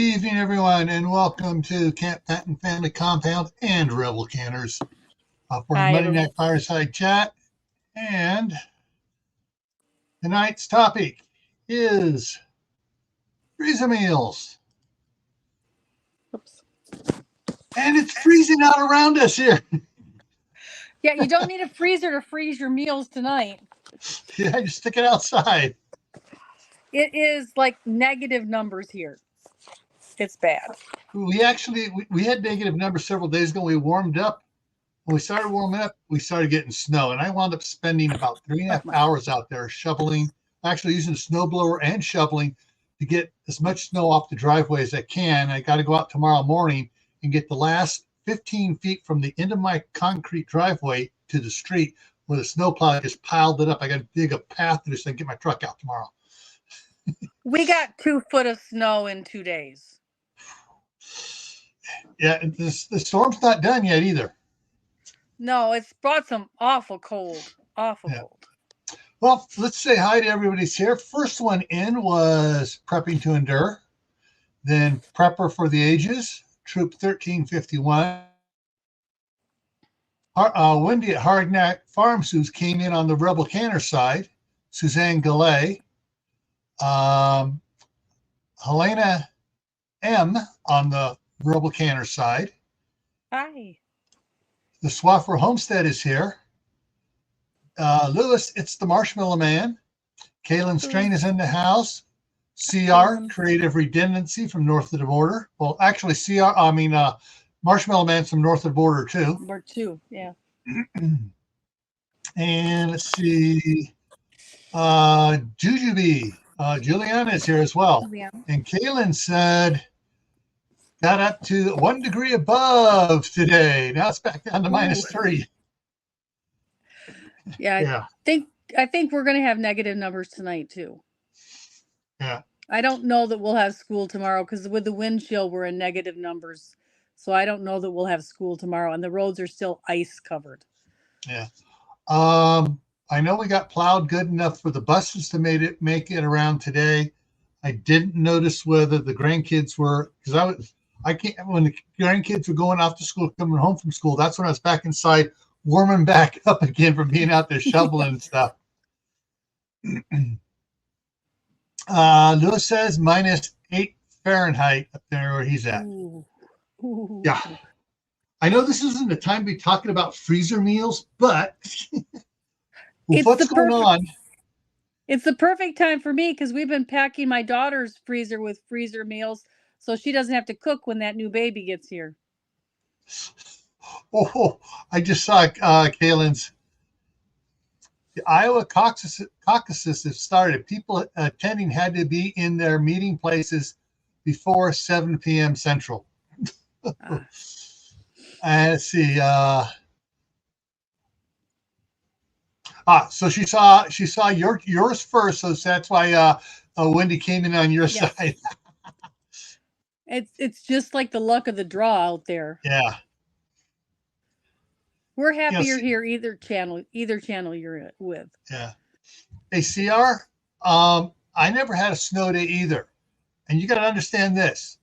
evening, everyone, and welcome to Camppatton Family Compound and Rebel Canners for Hi, Monday everyone. Night Fireside Chat. And tonight's topic is freezer meals. Oops. And it's freezing out around us here. Yeah, you don't need a freezer to freeze your meals tonight. Yeah, you stick it outside. It is like negative numbers here. It's bad. We had negative numbers several days ago. We warmed up. When we started warming up, we started getting snow. And I wound up spending about 3.5 hours out there shoveling, actually using a snowblower and shoveling to get as much snow off the driveway as I can. I got to go out tomorrow morning and get the last 15 feet from the end of my concrete driveway to the street where the snowplow just piled it up. I got to dig a path to this and get my truck out tomorrow. We got 2 foot of snow in 2 days. Yeah, the storm's not done yet either. No, it's brought some awful cold. Awful cold. Well, let's say hi to everybody's here. First one in was Prepping to Endure. Then Prepper for the Ages, Troop 1351. Wendy at Hardknack Farms, who came in on the Rebel Canner side. Suzanne Gallet. Helena M. on the Rebel Canner side. Hi. The Swaffer Homestead is here. Lewis, it's the Marshmallow Man. Kaylin Strain is in the house. CR, Creative Redundancy from north of the border. Well, actually, Marshmallow Man's from north of the border, too. Number 2, yeah. And let's see. Jujubee, Juliana is here as well. Yeah. And Kaylin said, got up to 1 degree above today. Now it's back down to -3. Yeah. I think we're going to have negative numbers tonight, too. Yeah. I don't know that we'll have school tomorrow because with the wind chill, we're in negative numbers. So I don't know that we'll have school tomorrow, and the roads are still ice covered. Yeah. I know we got plowed good enough for the buses to make it around today. I didn't notice whether the grandkids were, because when the grandkids were going off to school, coming home from school, that's when I was back inside warming back up again from being out there shoveling and stuff. Lewis says -8 Fahrenheit up there where he's at. Ooh. Yeah. I know this isn't the time to be talking about freezer meals, but what's going on? It's the perfect time for me because we've been packing my daughter's freezer with freezer meals so she doesn't have to cook when that new baby gets here. Oh, I just saw Kaylin's. The Iowa caucuses have started. People attending had to be in their meeting places before 7 p.m. Central. And let's see. So she saw yours first, so that's why Wendy came in on your side. It's just like the luck of the draw out there. Yeah. We're happy you're here either channel you're with. Yeah. Hey, CR, I never had a snow day either. And you got to understand this.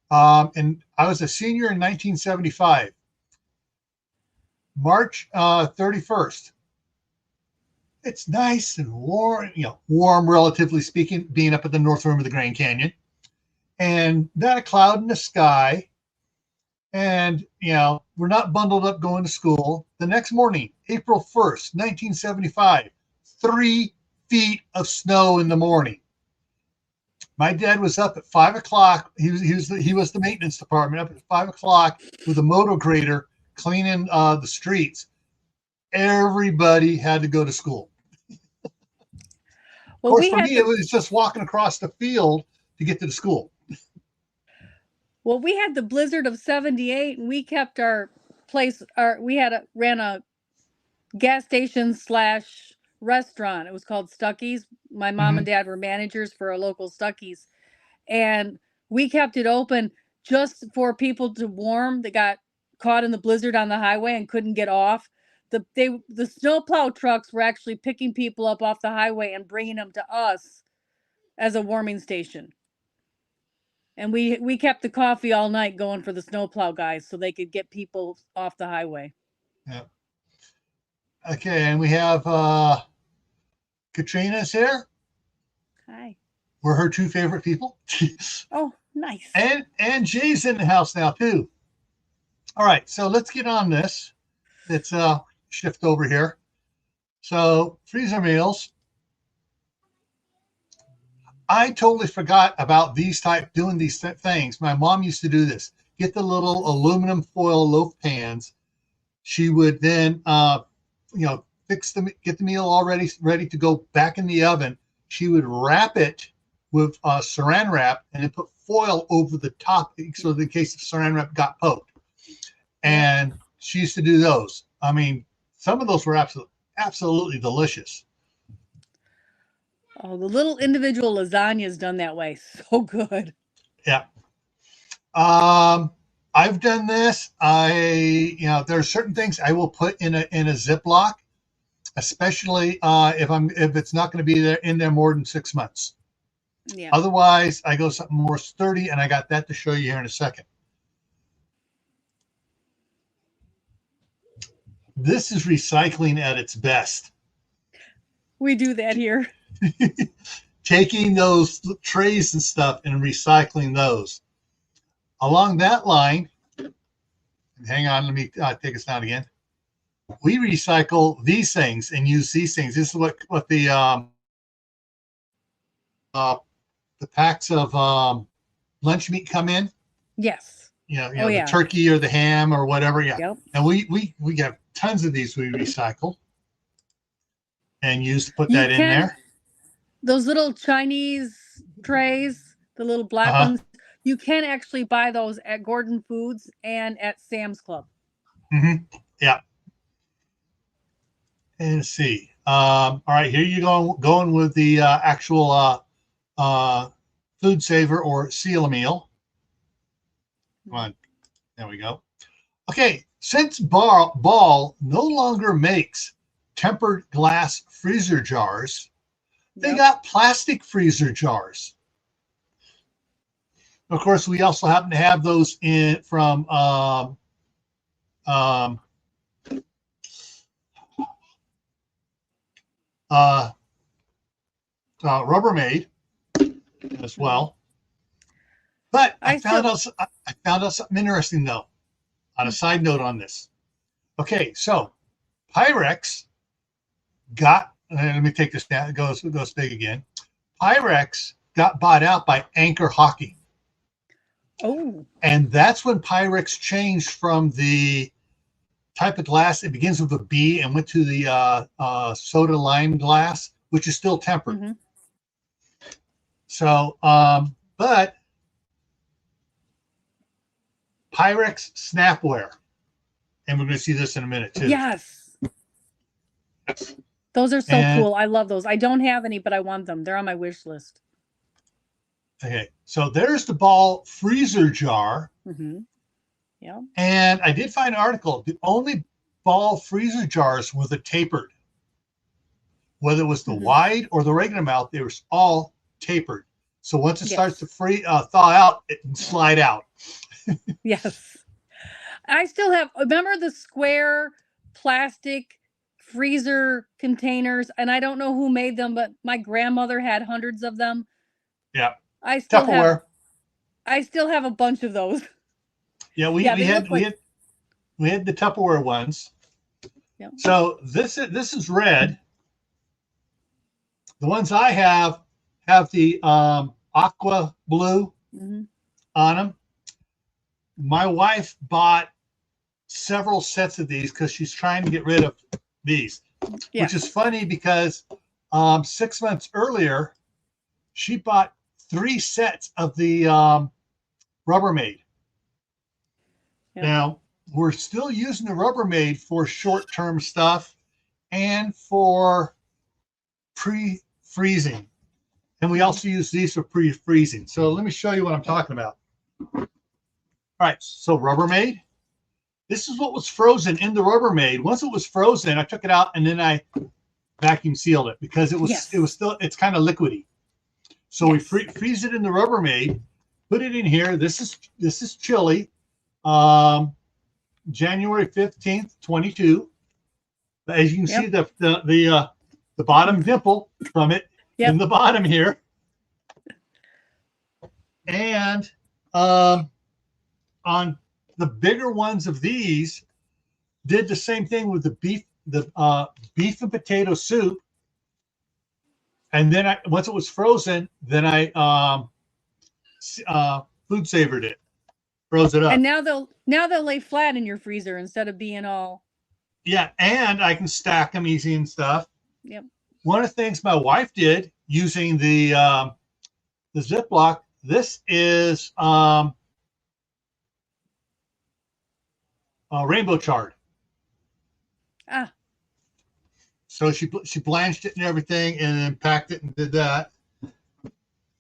And I was a senior in 1975. March 31st. It's nice and warm, warm relatively speaking, being up at the north rim of the Grand Canyon. And not a cloud in the sky. And, we're not bundled up going to school. The next morning, April 1st, 1975, 3 feet of snow in the morning. My dad was up at 5 o'clock. He was the maintenance department up at 5 o'clock with a motor grader cleaning the streets. Everybody had to go to school. Well, of course, for me, it was just walking across the field to get to the school. Well, we had the blizzard of 78, and we kept our place. Ran a gas station / restaurant. It was called Stuckey's. My mom and dad were managers for a local Stuckey's, and we kept it open just for people to warm. They got caught in the blizzard on the highway and couldn't get off. The snowplow trucks were actually picking people up off the highway and bringing them to us as a warming station. And we kept the coffee all night going for the snowplow guys so they could get people off the highway. Yeah. Okay, and we have Katrina's here. Hi. We're her two favorite people. Oh, nice. And Jay's in the house now too. All right, so let's get on this. Let's shift over here. So freezer meals. I totally forgot about doing these things. My mom used to do this. Get the little aluminum foil loaf pans. She would then, get the meal all ready to go back in the oven. She would wrap it with saran wrap and then put foil over the top so that in case the saran wrap got poked. And she used to do those. I mean, some of those were absolutely delicious. Oh, the little individual lasagnas done that way. So good. Yeah. I've done this. There are certain things I will put in a Ziploc, especially if it's not going to be in there more than 6 months. Yeah. Otherwise, I go something more sturdy, and I got that to show you here in a second. This is recycling at its best. We do that here. Taking those trays and stuff and recycling those. Along that line, hang on, let me take us down again. We recycle these things and use these things. This is what the packs of lunch meat come in. Yes. The turkey or the ham or whatever. Yeah. Yep. And we have tons of these we recycle and use to put that in there. Those little Chinese trays, the little black ones, you can actually buy those at Gordon Foods and at Sam's Club. Mm-hmm. Yeah. And let's see. All right, here you go, going with the actual food saver or seal a meal. Come on. There we go. Okay, since Ball no longer makes tempered glass freezer jars, they got plastic freezer jars. Of course, we also happen to have those from Rubbermaid as well. But I found out something interesting though. On a side note on this. Okay, so Pyrex got. Let me take this down. It goes big again. Pyrex got bought out by Anchor Hockey. Oh. And that's when Pyrex changed from the type of glass. It begins with a B and went to the soda lime glass, which is still tempered. Mm-hmm. So, but Pyrex Snapware. And we're going to see this in a minute too. Yes. Those are so cool. I love those. I don't have any, but I want them. They're on my wish list. Okay, so there's the Ball freezer jar. Mm-hmm. Yeah. And I did find an article. The only Ball freezer jars were the tapered. Whether it was the wide or the regular mouth, they were all tapered. So once it starts to thaw out, it can slide out. Yes. I still have, remember the square plastic freezer containers? And I don't know who made them, but my grandmother had hundreds of them. Yeah. I still Tupperware. have a bunch of those. Yeah, we had the Tupperware ones. Yeah. So this is red. The ones I have the aqua blue on them. My wife bought several sets of these because she's trying to get rid of these, which is funny because 6 months earlier, she bought 3 sets of the Rubbermaid. Yeah. Now, we're still using the Rubbermaid for short-term stuff and for pre-freezing. And we also use these for pre-freezing. So let me show you what I'm talking about. All right, so Rubbermaid. This is what was frozen in the Rubbermaid. Once it was frozen, I took it out and then I vacuum sealed it because it was still, it's kind of liquidy. So we freeze it in the Rubbermaid. put it in here. This is chili, January 15th, 22. As you can see, the bottom dimple from it in the bottom here. And on the bigger ones of these, did the same thing with the beef and potato soup. And then once it was frozen, then I food savored it, froze it up. And now they'll lay flat in your freezer instead of being all. Yeah, and I can stack them easy and stuff. Yep. One of the things my wife did using the Ziploc. This is rainbow chard. Ah. So she blanched it and everything, and then packed it and did that.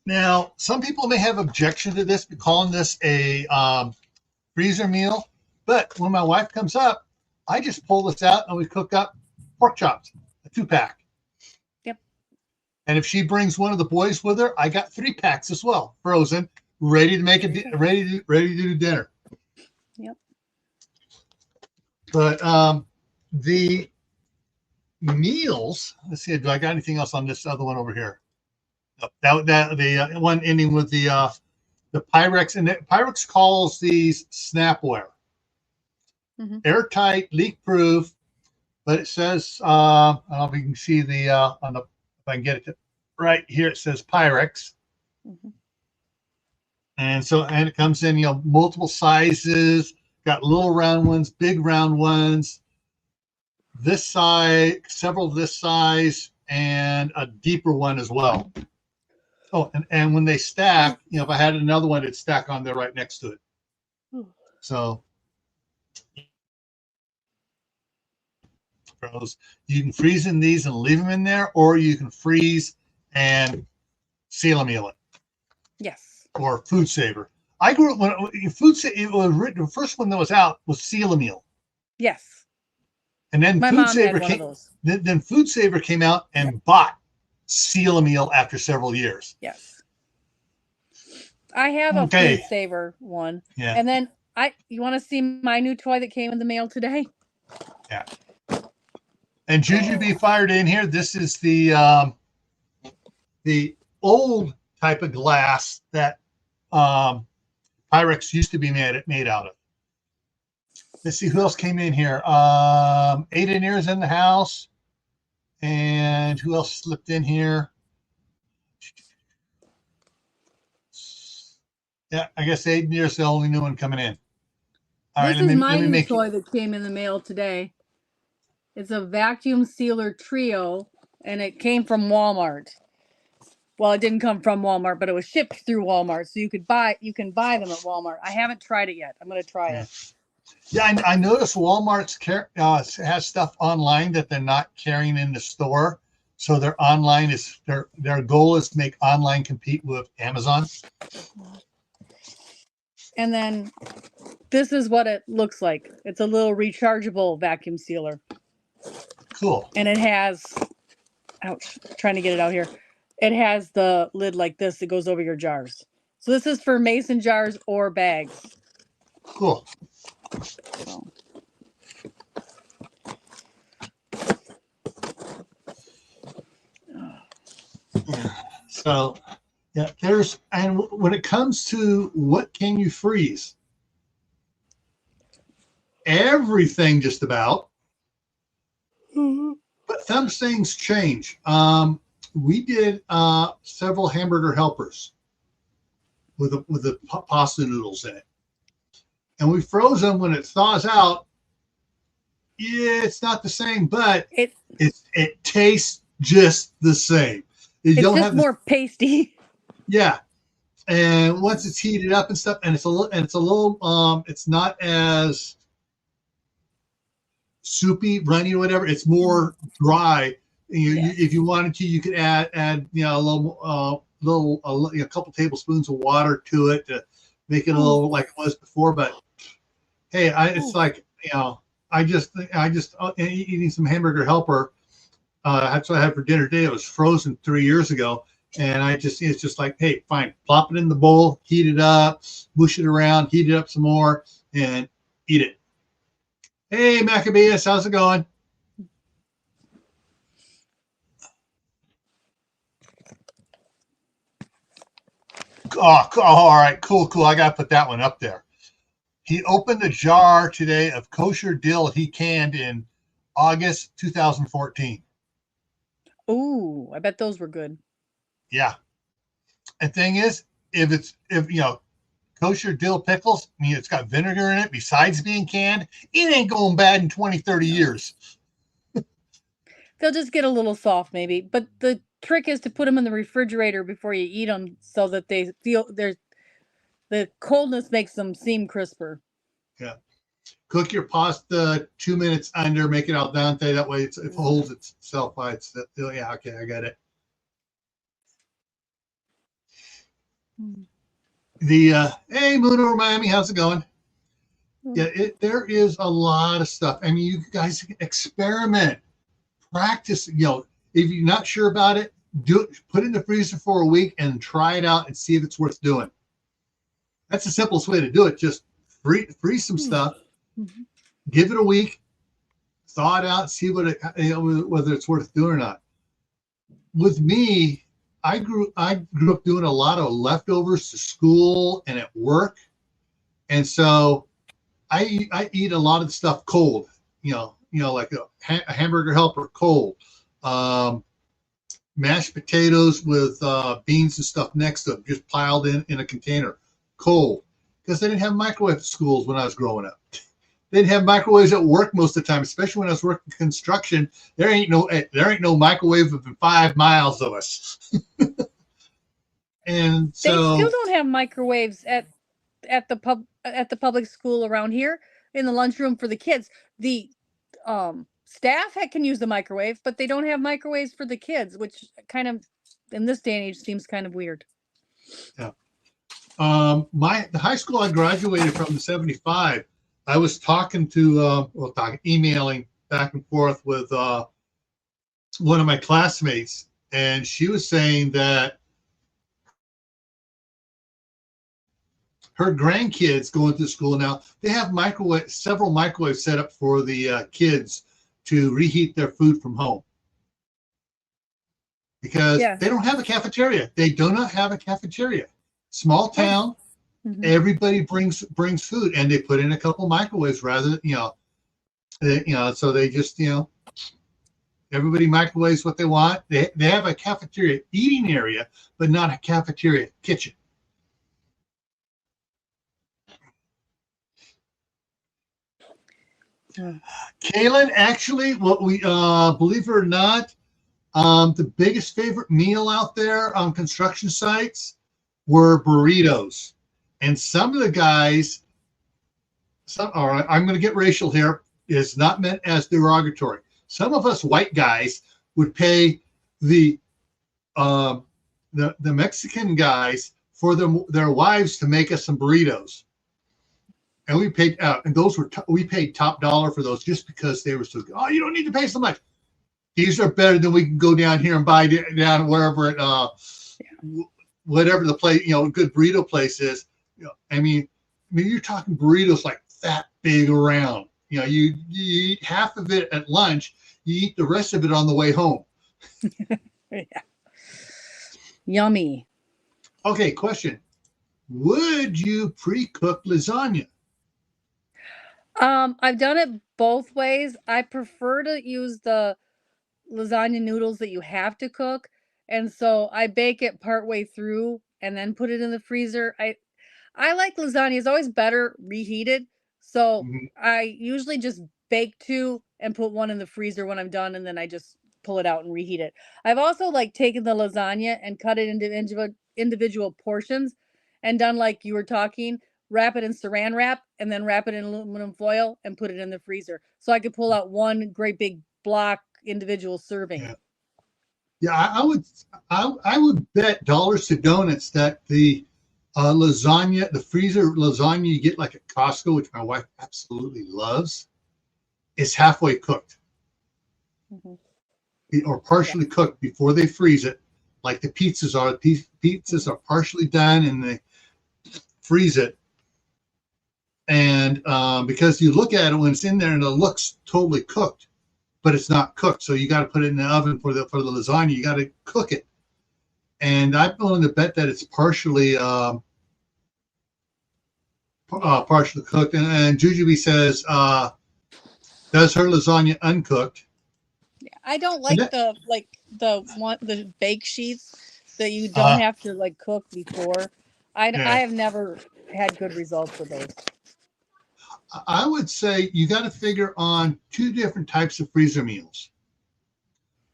Now, some people may have objection to this, calling this a freezer meal, but when my wife comes up, I just pull this out and we cook up pork chops, a 2-pack. Yep. And if she brings one of the boys with her, I got 3 packs as well, frozen, ready to make it, ready to do dinner. Yep. But the meals, let's see, do I got anything else on this other one over here? The one ending with the Pyrex, and Pyrex calls these Snapware. Airtight, leak-proof, but it says, I don't know if you can see the if I can get it right here, it says Pyrex. And it comes in, multiple sizes, got little round ones, big round ones, this size, several of this size, and a deeper one as well. Oh, and when they stack, if I had another one, it'd stack on there right next to it. So you can freeze in these and leave them in there, or you can freeze and seal meal it. Yes. Or food saver. I grew up when it was written. The first one that was out was seal meal. Yes. And then my food mom saver had one of those. Then food saver came out and bought seal meal after several years. Yes. I have a food saver one. Yeah. And then you want to see my new toy that came in the mail today? Yeah. And Juju fired in here. This is the old type of glass that Pyrex used to be made out of. Let's see who else came in here. Aiden here is in the house. And who else slipped in here? Yeah, I guess Aiden here is the only new one coming in. All right, this is my new toy that came in the mail today. It's a vacuum sealer trio, and it came from Walmart. Well, it didn't come from Walmart, but it was shipped through Walmart, so you can buy them at Walmart. I haven't tried it yet. I'm going to try it. Yeah, I noticed Walmart's has stuff online that they're not carrying in the store. So their online is their goal is to make online compete with Amazon. And then this is what it looks like. It's a little rechargeable vacuum sealer. Cool. And it has, trying to get it out here. It has the lid like this that goes over your jars. So this is for mason jars or bags. Cool. So yeah, and when it comes to what can you freeze, everything just about, but some things change. We did several hamburger helpers with the pasta noodles in it, and we froze them. When it thaws out, it's not the same, but it tastes just the same. It's just more pasty. Yeah, and once it's heated up and stuff, and it's not as soupy, runny, or whatever. It's more dry. If you wanted to, you could add a couple tablespoons of water to it to make it a little like it was before. But hey, it's like I just eating some hamburger helper. That's what I had for dinner today. It was frozen 3 years ago, And it's just like, hey, fine, plop it in the bowl, heat it up, mush it around, heat it up some more, and eat it. Hey, Maccabeus, how's it going? Oh, all right, cool. I got to put that one up there. He opened a jar today of kosher dill he canned in August 2014. Ooh, I bet those were good. Yeah. And thing is, if kosher dill pickles, I mean, it's got vinegar in it besides being canned, it ain't going bad in 20, 30 years. They'll just get a little soft maybe, but the trick is to put them in the refrigerator before you eat them so that they feel the coldness makes them seem crisper. Yeah. Cook your pasta 2 minutes under, make it al dente. That way it holds itself by itself. Yeah, okay, I got it. Hey, Moon over Miami, how's it going? Yeah, there is a lot of stuff. I mean, you guys experiment, practice. If you're not sure about it, do it. Put it in the freezer for a week and try it out and see if it's worth doing. That's the simplest way to do it. Just freeze some stuff, give it a week, thaw it out, see whether it's worth doing or not. With me, I grew up doing a lot of leftovers to school and at work, and so I eat a lot of the stuff cold. Like a hamburger helper cold, mashed potatoes with beans and stuff next to them, just piled in a container, cold, because they didn't have microwave at schools when I was growing up. They didn't have microwaves at work most of the time, especially when I was working construction. There ain't no microwave within 5 miles of us. And so they still don't have microwaves at the public school around here in the lunchroom for the kids. The staff can use the microwave, but they don't have microwaves for the kids, which kind of in this day and age seems kind of weird. Yeah. The high school I graduated from in '75, I was emailing back and forth with one of my classmates, and she was saying that her grandkids going to school now, they have several microwaves set up for the kids to reheat their food from home. Because they don't have a cafeteria. They do not have a cafeteria. Small town, everybody brings food, and they put in a couple microwaves rather than, so they just, everybody microwaves what they want. They have a cafeteria eating area, but not a cafeteria kitchen. Kaylin, actually, what we believe it or not, the biggest favorite meal out there on construction sites were burritos. And some of the guys, all right, I'm going to get racial here. It's not meant as derogatory. Some of us white guys would pay the Mexican guys for their wives to make us some burritos. And we paid and those were we paid top dollar for those just because they were so good. Oh, you don't need to pay so much. These are better than we can go down here and buy down wherever whatever the place, good burrito place is. I mean, you're talking burritos like that big around. You eat half of it at lunch. You eat the rest of it on the way home. Yeah. Yummy. Okay, question. Would you pre-cook lasagna? I've done it both ways. I prefer to use the lasagna noodles that you have to cook, and so I bake it partway through and then put it in the freezer. I like lasagna. It's always better reheated, so I usually just bake 2 and put 1 in the freezer when I'm done, and then I just pull it out and reheat it. I've also taken the lasagna and cut it into individual portions and done like you were talking, wrap it in saran wrap and then wrap it in aluminum foil and put it in the freezer. So I could pull out one great big block individual serving. Yeah, I would bet dollars to donuts that the lasagna, the freezer lasagna you get like at Costco, which my wife absolutely loves, is halfway cooked or partially cooked before they freeze it. like the pizzas are. Pizzas are partially done, and they freeze it. And because you look at it when it's in there and it looks totally cooked, but it's not cooked, so you got to put it in the oven for the lasagna. You got to cook it, and I'm willing to bet that it's partially partially cooked. And Jujubee says does her lasagna uncooked. I don't like the bake sheets that you don't have to like cook before. I have never had good results with those. I would say you got to figure on two different types of freezer meals.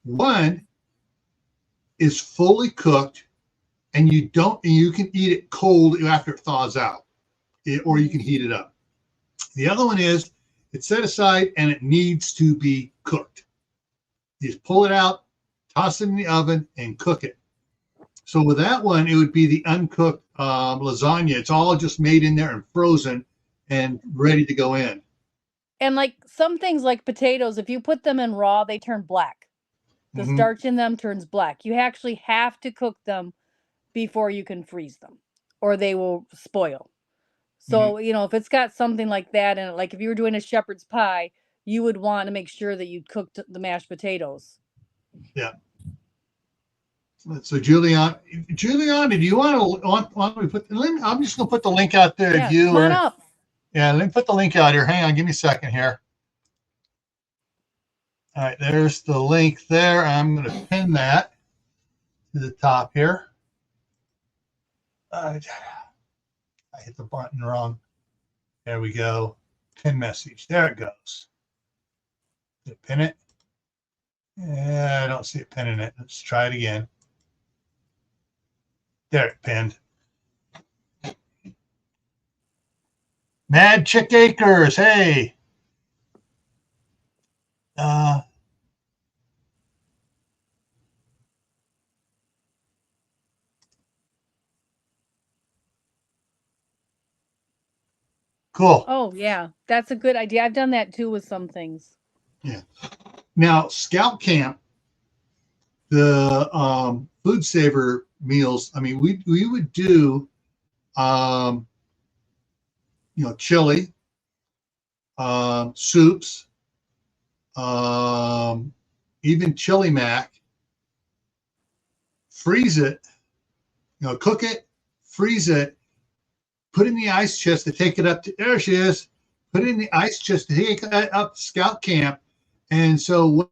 One is fully cooked, and you can eat it cold after it thaws out, or you can heat it up. The other one is it's set aside and it needs to be cooked. You just pull it out, toss it in the oven, and cook it. So with that one, it would be the uncooked lasagna. It's all just made in there and frozen and ready to go in. And like some things like potatoes, if you put them in raw, they turn black. The starch in them turns black. You actually have to cook them before you can freeze them, or they will spoil. So, if it's got something like that in it, like if you were doing a shepherd's pie, you would want to make sure that you cooked the mashed potatoes. Yeah. So Juliana, do you want me put the link? I'm just going to put the link out there. Yeah, come on up. Yeah, let me put the link out here. Hang on, give me a second here. All right, there's the link there. I'm going to pin that to the top here. I hit the button wrong. There we go. Pin message. There it goes. Did it pin it? Yeah, I don't see it pinning it. Let's try it again. There, it pinned. Mad Chick Acres. Hey. Cool. Oh, yeah. That's a good idea. I've done that too with some things. Yeah. Now, Scout Camp, the food saver meals, I mean, we would do, chili, soups, even chili mac, freeze it, cook it, freeze it, put it in the ice chest to take it up to, there she is, put it in the ice chest to take it up to Scout Camp. And so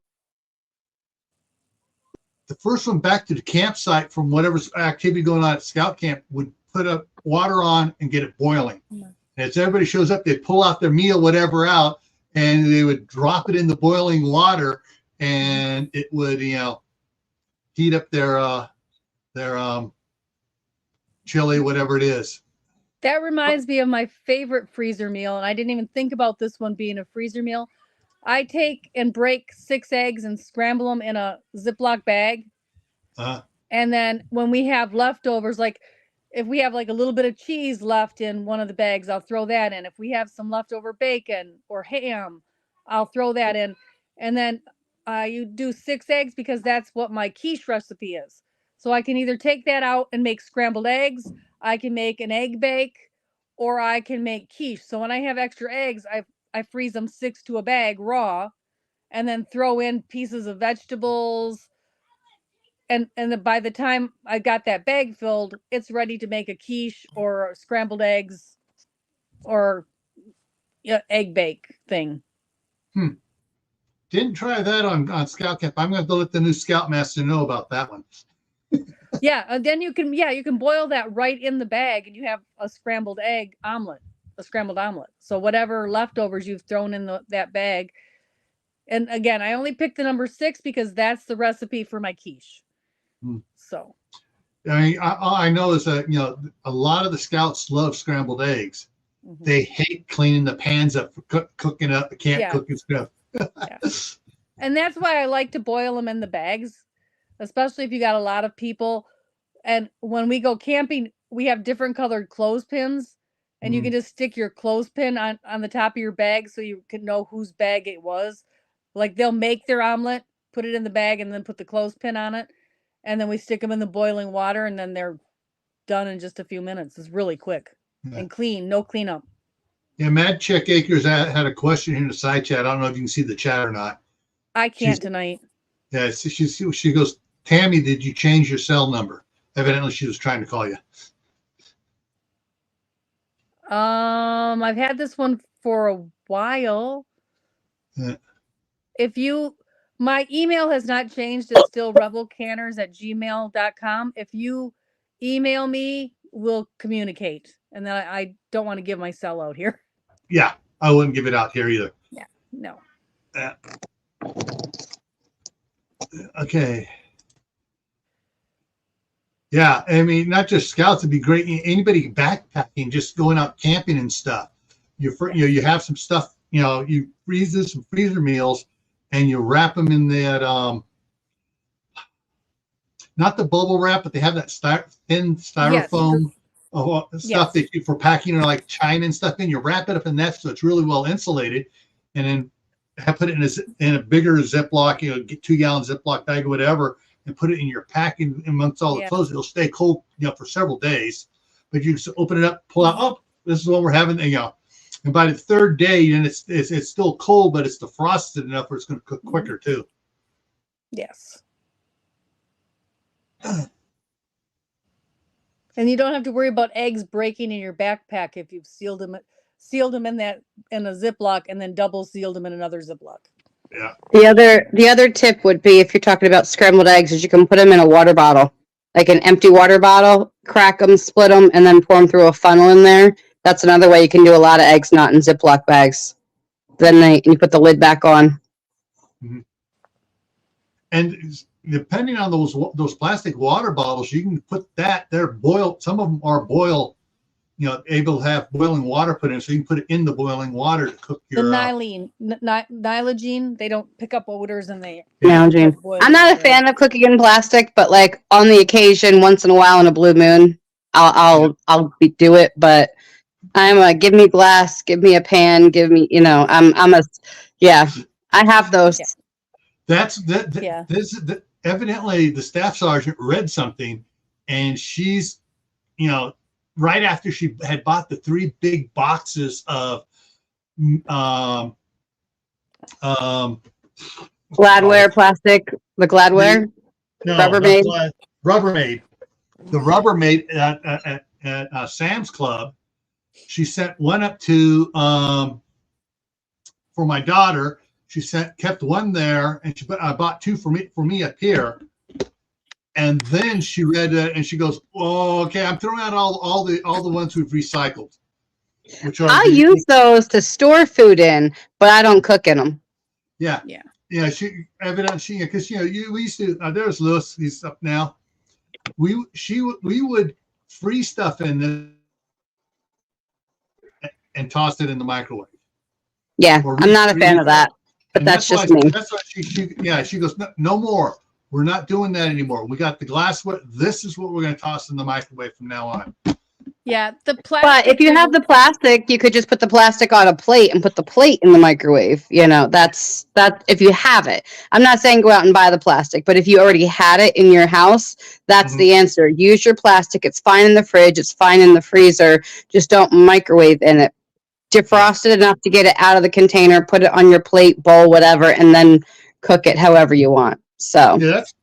the first one back to the campsite from whatever's activity going on at Scout Camp would put up water on and get it boiling. Mm-hmm. And as everybody shows up, they pull out their meal, whatever out, and they would drop it in the boiling water, and it would, heat up their chili, whatever it is. That reminds me of my favorite freezer meal, and I didn't even think about this one being a freezer meal. I take and break 6 eggs and scramble them in a Ziploc bag. And then when we have leftovers, like if we have like a little bit of cheese left in one of the bags, I'll throw that in. If we have some leftover bacon or ham, I'll throw that in. And then you do 6 eggs because that's what my quiche recipe is. So I can either take that out and make scrambled eggs, I can make an egg bake, or I can make quiche. So when I have extra eggs, I freeze them 6 to a bag raw, and then throw in pieces of vegetables. And then by the time I got that bag filled, it's ready to make a quiche or scrambled eggs or egg bake thing. Didn't try that on Scout Camp. I'm going to let the new Scoutmaster know about that one. Yeah, and then you can boil that right in the bag, and you have a scrambled omelet. So whatever leftovers you've thrown in that bag. And again, I only picked the number 6 because that's the recipe for my quiche. So I mean, I know is that a lot of the Scouts love scrambled eggs. Mm-hmm. They hate cleaning the pans up for cooking up the camp cooking stuff. Yeah. And that's why I like to boil them in the bags, especially if you got a lot of people. And when we go camping, we have different colored clothespins, and you can just stick your clothespin on the top of your bag so you can know whose bag it was. Like they'll make their omelet, put it in the bag, and then put the clothespin on it. and then we stick them in the boiling water, and then they're done in just a few minutes. It's really quick and clean, no cleanup. Yeah, Mad Check Acres had a question here in the side chat. I don't know if you can see the chat or not. I can't tonight. Yeah, she goes, Tammy, did you change your cell number? Evidently, she was trying to call you. I've had this one for a while. Yeah. My email has not changed. It's still rebelcanners@gmail.com. If you email me, we'll communicate. And then I don't want to give my cell out here. Yeah, I wouldn't give it out here either. Yeah, no. Okay. Yeah, I mean, not just scouts. It'd be great. Anybody backpacking, just going out camping and stuff. You have some stuff. You freeze some freezer meals, and you wrap them in that not the bubble wrap, but they have that thin styrofoam stuff that for packing, like China and stuff in. You wrap it up in that so it's really well insulated, and then put it in a bigger Ziploc, get 2-gallon Ziploc bag or whatever, and put it in your packing amongst all the clothes. It'll stay cold, for several days. But you just open it up, pull out. Oh, this is what we're having. And by the third day, then it's still cold, but it's defrosted enough where it's going to cook quicker too. Yes. And you don't have to worry about eggs breaking in your backpack if you've sealed them in a Ziploc and then double sealed them in another Ziploc. Yeah. The other tip would be, if you're talking about scrambled eggs, is you can put them in a water bottle, like an empty water bottle, crack them, split them, and then pour them through a funnel in there. That's another way you can do a lot of eggs not in Ziploc bags. Then you put the lid back on. Mm-hmm. And depending on those plastic water bottles, you can put that there boiled. Some of them are able to have boiling water put in, so you can put it in the boiling water to cook your. The Nylogene, they don't pick up odors, and they. Nylogene. I'm not a fan of cooking in plastic, but like on the occasion, once in a while, in a blue moon, I'll do it. But I'm a give me glass, give me a pan, give me I have those. Yeah. Evidently the staff sergeant read something, and she's, right after she had bought the 3 big boxes of Gladware plastic, the Gladware, Rubbermaid. Rubbermaid. The Rubbermaid at Sam's Club. She sent one up to for my daughter. She kept one there, and I bought 2 for me up here. And then she read it, and she goes, "Oh, okay, I'm throwing out all the ones we've recycled." I use those to store food in, but I don't cook in them. Yeah. She evidently, because we used to. There's Lewis. He's up now. We would freeze stuff in this and toss it in the microwave. Yeah, I'm not a fan of that, but that's just me. That's why she goes, no more. We're not doing that anymore. We got the glassware. This is what we're going to toss in the microwave from now on. Yeah, the plastic. But if you have the plastic, you could just put the plastic on a plate and put the plate in the microwave. That's if you have it. I'm not saying go out and buy the plastic, but if you already had it in your house, that's the answer. Use your plastic. It's fine in the fridge. It's fine in the freezer. Just don't microwave in it. Defrost it enough to get it out of the container, put it on your plate, bowl, whatever, and then cook it however you want. So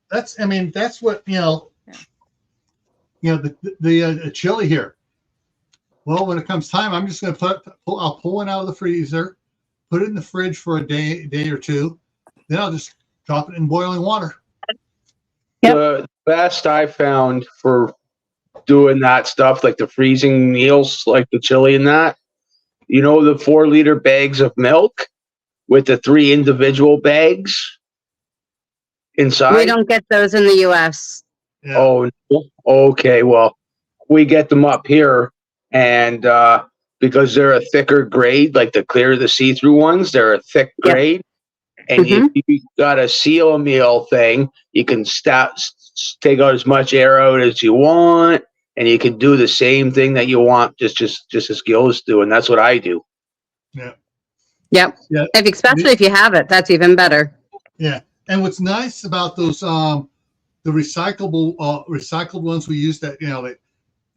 that's what the chili here. Well, when it comes time, I'm just going to I'll pull one out of the freezer, put it in the fridge for a day or two, then I'll just drop it in boiling water. Yep. The best I found for doing that stuff, like the freezing meals, like the chili and that, the 4-liter bags of milk with the 3 individual bags inside. We don't get those in the U.S. Yeah. Oh, okay. Well, we get them up here, and because they're a thicker grade, like the clear, the see-through ones, they're a thick grade. And if you got a seal meal thing, you can take out as much air out as you want, and you can do the same thing that you want, just as Gil's do, and that's what I do. Yeah. Yep. Yeah. Especially if you have it, that's even better. Yeah. And what's nice about those the recycled ones we use that,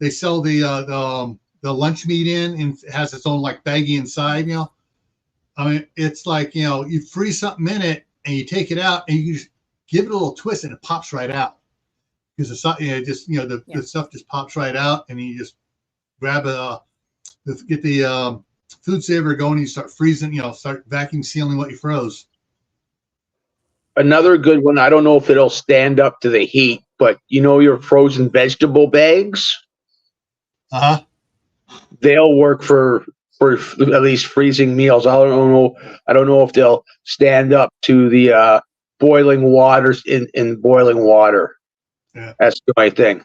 they sell the lunch meat in, and it has its own like baggie inside, I mean, it's like, you freeze something in it and you take it out and you just give it a little twist and it pops right out. Because the stuff just pops right out, and you just grab get the food saver going, and you start freezing, start vacuum sealing what you froze. Another good one, I don't know if it'll stand up to the heat, but your frozen vegetable bags? Uh-huh. They'll work for at least freezing meals. I don't know if they'll stand up to the boiling waters in boiling water. Yeah. That's the right thing.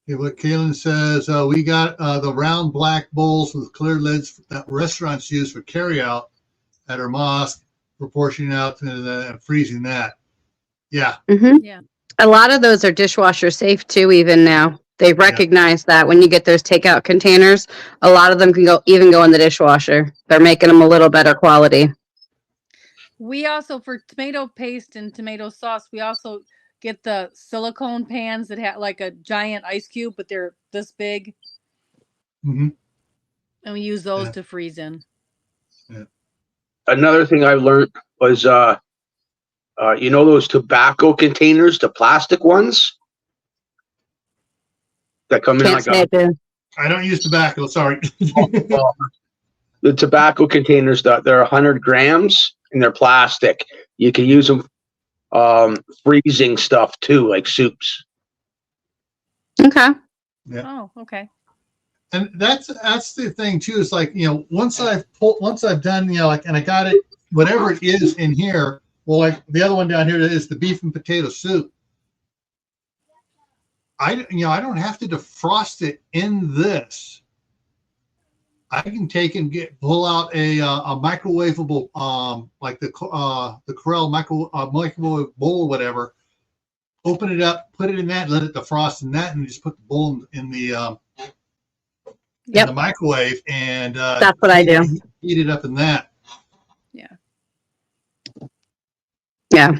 Okay, what Kaylin says, we got the round black bowls with clear lids that restaurants use for carryout at our mosque, proportioning out to freezing that. Yeah. Mm-hmm. Yeah. A lot of those are dishwasher safe too, even now. They recognize that when you get those takeout containers, a lot of them can go in the dishwasher. They're making them a little better quality. We also, for tomato paste and tomato sauce, we also get the silicone pans that have like a giant ice cube, but they're this big. Mm-hmm. And we use those to freeze in. Yeah. Another thing I learned was, those tobacco containers, the plastic ones that come in like I don't use tobacco. Sorry. The tobacco containers, they're 100 grams and they're plastic. You can use them freezing stuff too, like soups. Okay. Yeah. Oh, okay. And that's the thing too. Is like, once I've done, and I got it, whatever it is in here. Well, like the other one down here is the beef and potato soup. I don't have to defrost it in this. I can take and pull out a microwavable, like the Corel microwave bowl or whatever. Open it up, put it in that, let it defrost in that, and just put the bowl in the in the microwave, and that's what I do. Heat it up in that. Yeah. Yeah.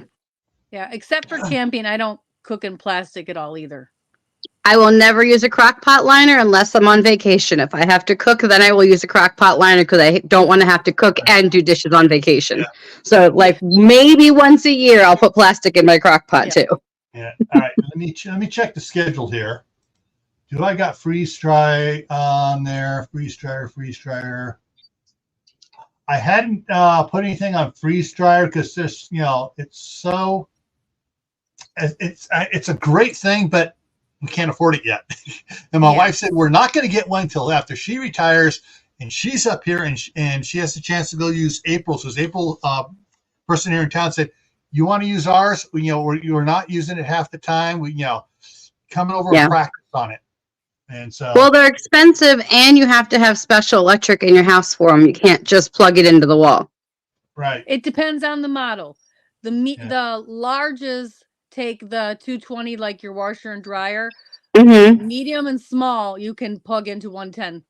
Yeah. Except for camping, I don't cook in plastic at all either. I will never use a crock pot liner unless I'm on vacation. If I have to cook, then I will use a crock pot liner because I don't want to have to cook and do dishes on vacation. Yeah. So, like, maybe once a year, I'll put plastic in my crock pot too. Yeah. All right. Let me check the schedule here. Do I got freeze dry on there? Freeze dryer. I hadn't put anything on freeze dryer because this, it's a great thing, but we can't afford it yet. And my wife said, we're not going to get one until after she retires and she's up here and she has a chance to go use April. So April, person here in town said, you want to use ours? You're not using it half the time. Coming over and practice on it. And so, well, they're expensive and you have to have special electric in your house for them. You can't just plug it into the wall. Right. It depends on the model. The larges take the 220 like your washer and dryer. Mm-hmm. Medium and small you can plug into 110.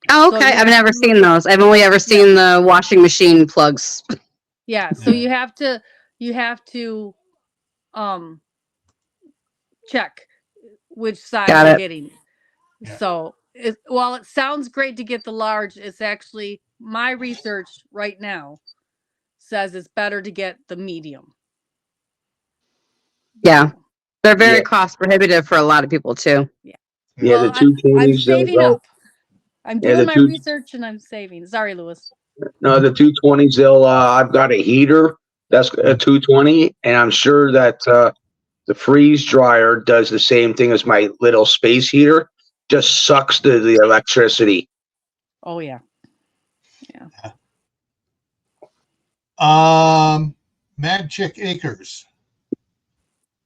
Oh, okay. I've never seen those. I've only ever seen the washing machine plugs. Yeah, so you have to check which size you're getting. Yeah. So while it sounds great to get the large, it's actually, my research right now says it's better to get the medium. Yeah. They're very cost prohibitive for a lot of people too. Yeah. Yeah, well, the 220s. I'm saving up. I'm doing my research and I'm saving. Sorry, Lewis. No, the 220s, I've got a heater that's a 220, and I'm sure that the freeze dryer does the same thing as my little space heater, just sucks the electricity. Oh yeah. Mad Chick Acres.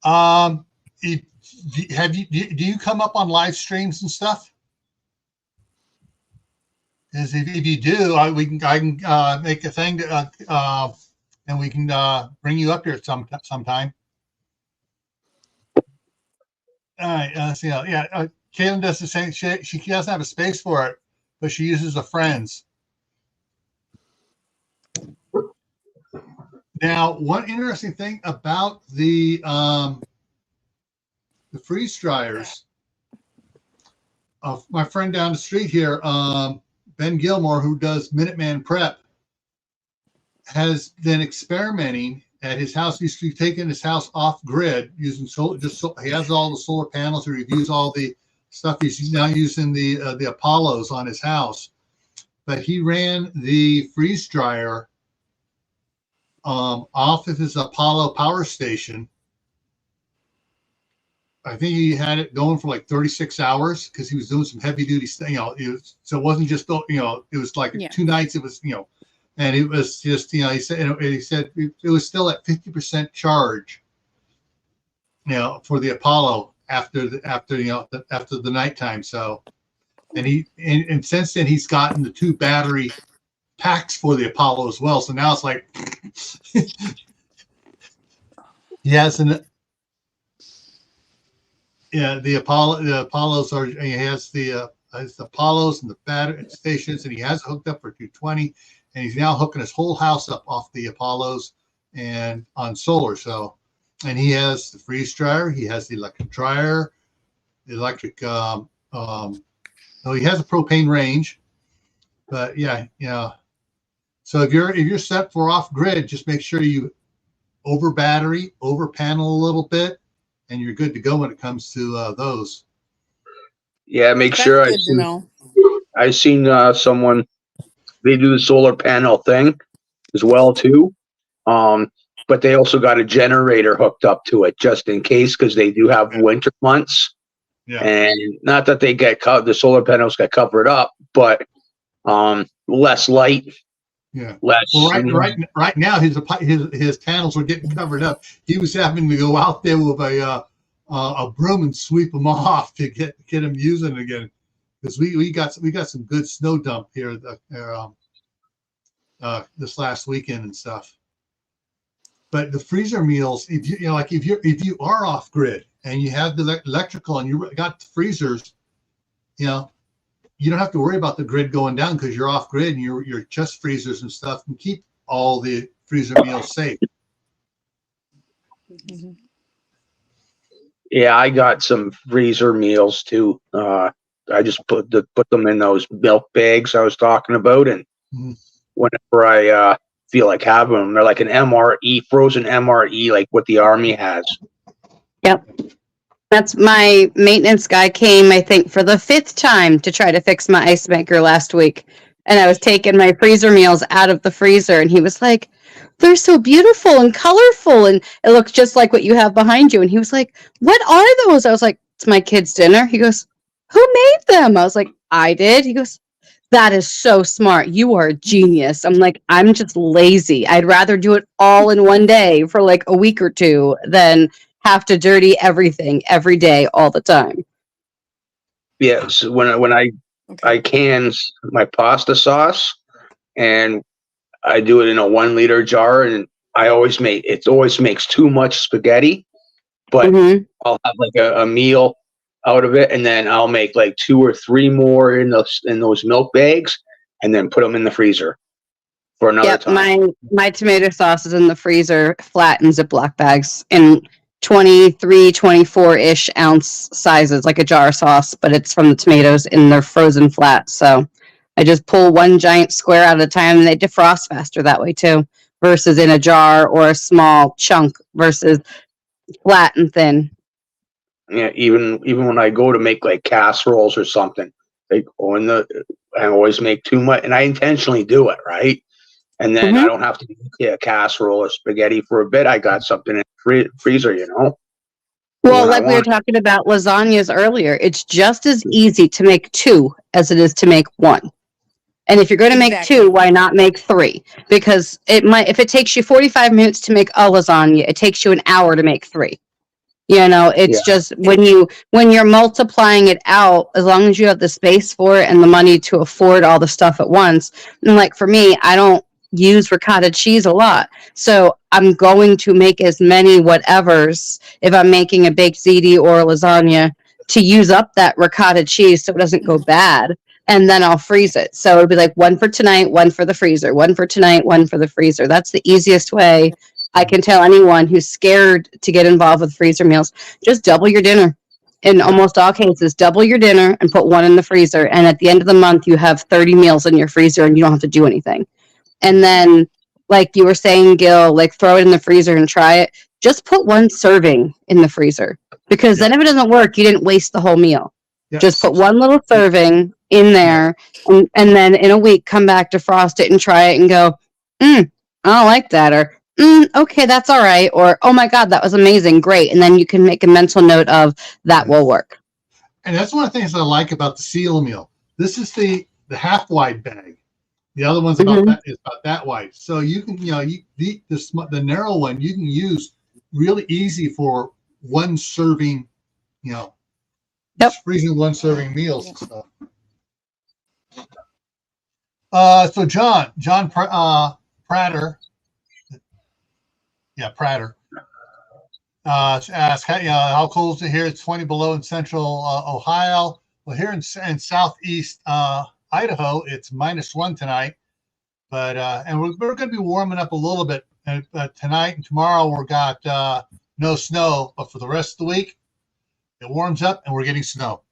Do you come up on live streams and stuff? Because if you do, I can make a thing and we can bring you up here sometime. All right. Kaylin does the same. She doesn't have a space for it, but she uses a friend's. Now, one interesting thing about the the freeze dryers. My friend down the street here, Ben Gilmore, who does Minuteman Prep, has been experimenting at his house. He's taking his house off grid using solar. He has all the solar panels. He reviews all the stuff. He's now using the Apollos on his house, but he ran the freeze dryer off of his Apollo power station. I think he had it going for like 36 hours because he was doing some heavy duty stuff. So it wasn't just it was like 2 nights. It was and it was just he said it was still at 50% charge. For the Apollo after the nighttime. So, and since then he's gotten the 2 battery packs for the Apollo as well. So now it's like he has the Apollos are. He has the Apollos and the battery stations, and he has it hooked up for 220, and he's now hooking his whole house up off the Apollos and on solar. So, and he has the freeze dryer, he has the electric dryer, the electric. He has a propane range, but So if you're set for off grid, just make sure you over battery, over panel a little bit, and you're good to go when it comes to those. Yeah, make sure I seen someone, they do the solar panel thing as well too, but they also got a generator hooked up to it just in case, because they do have winter months. Yeah. And not that they get the solar panels get covered up, but less light. Yeah. Well, right now his panels are getting covered up. He was having to go out there with a broom and sweep them off to get them using again, because we got some good snow dump here this last weekend and stuff. But the freezer meals, if you are off grid and you have the electrical and you got the freezers, you don't have to worry about the grid going down because you're off grid and you're just freezers and stuff, and keep all the freezer meals safe. Mm-hmm. Yeah, I got some freezer meals too. I just put them in those milk bags I was talking about, and whenever I feel like having them, they're like an MRE, frozen MRE, like what the Army has. Yep. That's my maintenance guy came, I think, for the 5th time to try to fix my ice maker last week. And I was taking my freezer meals out of the freezer, and he was like, they're so beautiful and colorful, and it looks just like what you have behind you. And he was like, what are those? I was like, it's my kid's dinner. He goes, who made them? I was like, I did. He goes, that is so smart. You are a genius. I'm like, I'm just lazy. I'd rather do it all in one day for like a week or 2 than have to dirty everything every day all the time. Yes, when I can my pasta sauce, and I do it in a 1 liter jar, and it always makes too much spaghetti, but I'll have like a meal out of it, and then I'll make like 2 or 3 more in those milk bags, and then put them in the freezer for another time. My tomato sauce is in the freezer, flat in Ziploc bags, in 23, 24-ish ounce sizes, like a jar sauce, but it's from the tomatoes and they're frozen flat. So I just pull 1 giant square at a time, and they defrost faster that way too, versus in a jar or a small chunk versus flat and thin. Yeah, even when I go to make like casseroles or something, I always make too much, and I intentionally do it, right? And then I don't have to make a casserole or spaghetti for a bit. I got something in the freezer, Well, like we were talking about lasagnas earlier, it's just as easy to make 2 as it is to make 1. And if you're going to make 2, why not make 3? Because if it takes you 45 minutes to make a lasagna, it takes you an hour to make 3. It's just when you're multiplying it out, as long as you have the space for it and the money to afford all the stuff at once. And like for me, I don't use ricotta cheese a lot, so I'm going to make as many whatevers if I'm making a baked ziti or a lasagna to use up that ricotta cheese so it doesn't go bad, and then I'll freeze it. So it'll be like 1 for tonight, 1 for the freezer, 1 for tonight, 1 for the freezer. That's the easiest way I can tell anyone who's scared to get involved with freezer meals. Just double your dinner. in almost all cases, double your dinner and put one in the freezer. And at the end of the month, you have 30 meals in your freezer and you don't have to do anything. And then, like you were saying, Gil, like throw it in the freezer and try it. Just put one serving in the freezer, because then if it doesn't work, you didn't waste the whole meal. Yes. Just put one little serving in there, and then in a week, come back, defrost it, and try it and go, I don't like that, or okay, that's all right, or oh my God, that was amazing, great. And then you can make a mental note of that will work. And that's one of the things I like about the seal meal. This is the half wide bag. The other one's about that wide. So you can, the narrow one you can use really easy for one serving, freezing one serving meals and stuff. So John Prater, asked, how cold is it here? It's 20 below in central Ohio. Well, here in southeast Idaho, it's -1 tonight, but and we're going to be warming up a little bit tonight and tomorrow. We've got no snow, but for the rest of the week, it warms up and we're getting snow.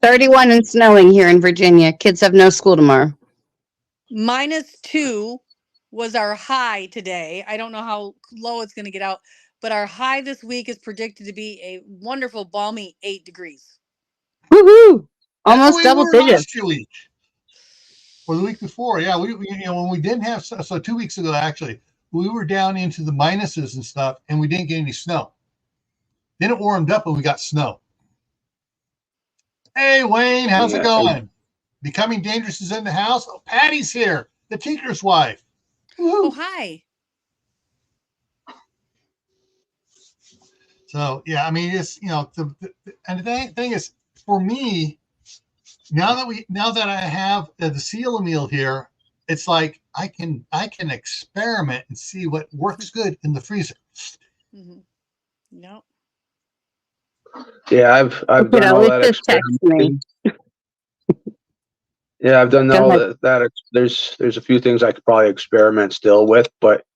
31 and snowing here in Virginia. Kids have no school tomorrow. -2 was our high today. I don't know how low it's going to get out, but our high this week is predicted to be a wonderful, balmy 8 degrees. Woohoo! Almost double digits. Week. Or the week before, yeah. We when we didn't have, so 2 weeks ago actually, we were down into the minuses and stuff, and we didn't get any snow. Then it warmed up and we got snow. Hey Wayne, how's it going? Becoming Dangerous is in the house. Oh, Patty's here, the tinker's wife. Woo-hoo. Oh, hi. So yeah, I mean, it's and the thing is, for me, now that I have the seal meal here, it's like I can experiment and see what works good in the freezer. No. Yeah, I've done all that experimenting. Yeah, I've done all that. There's a few things I could probably experiment still with, but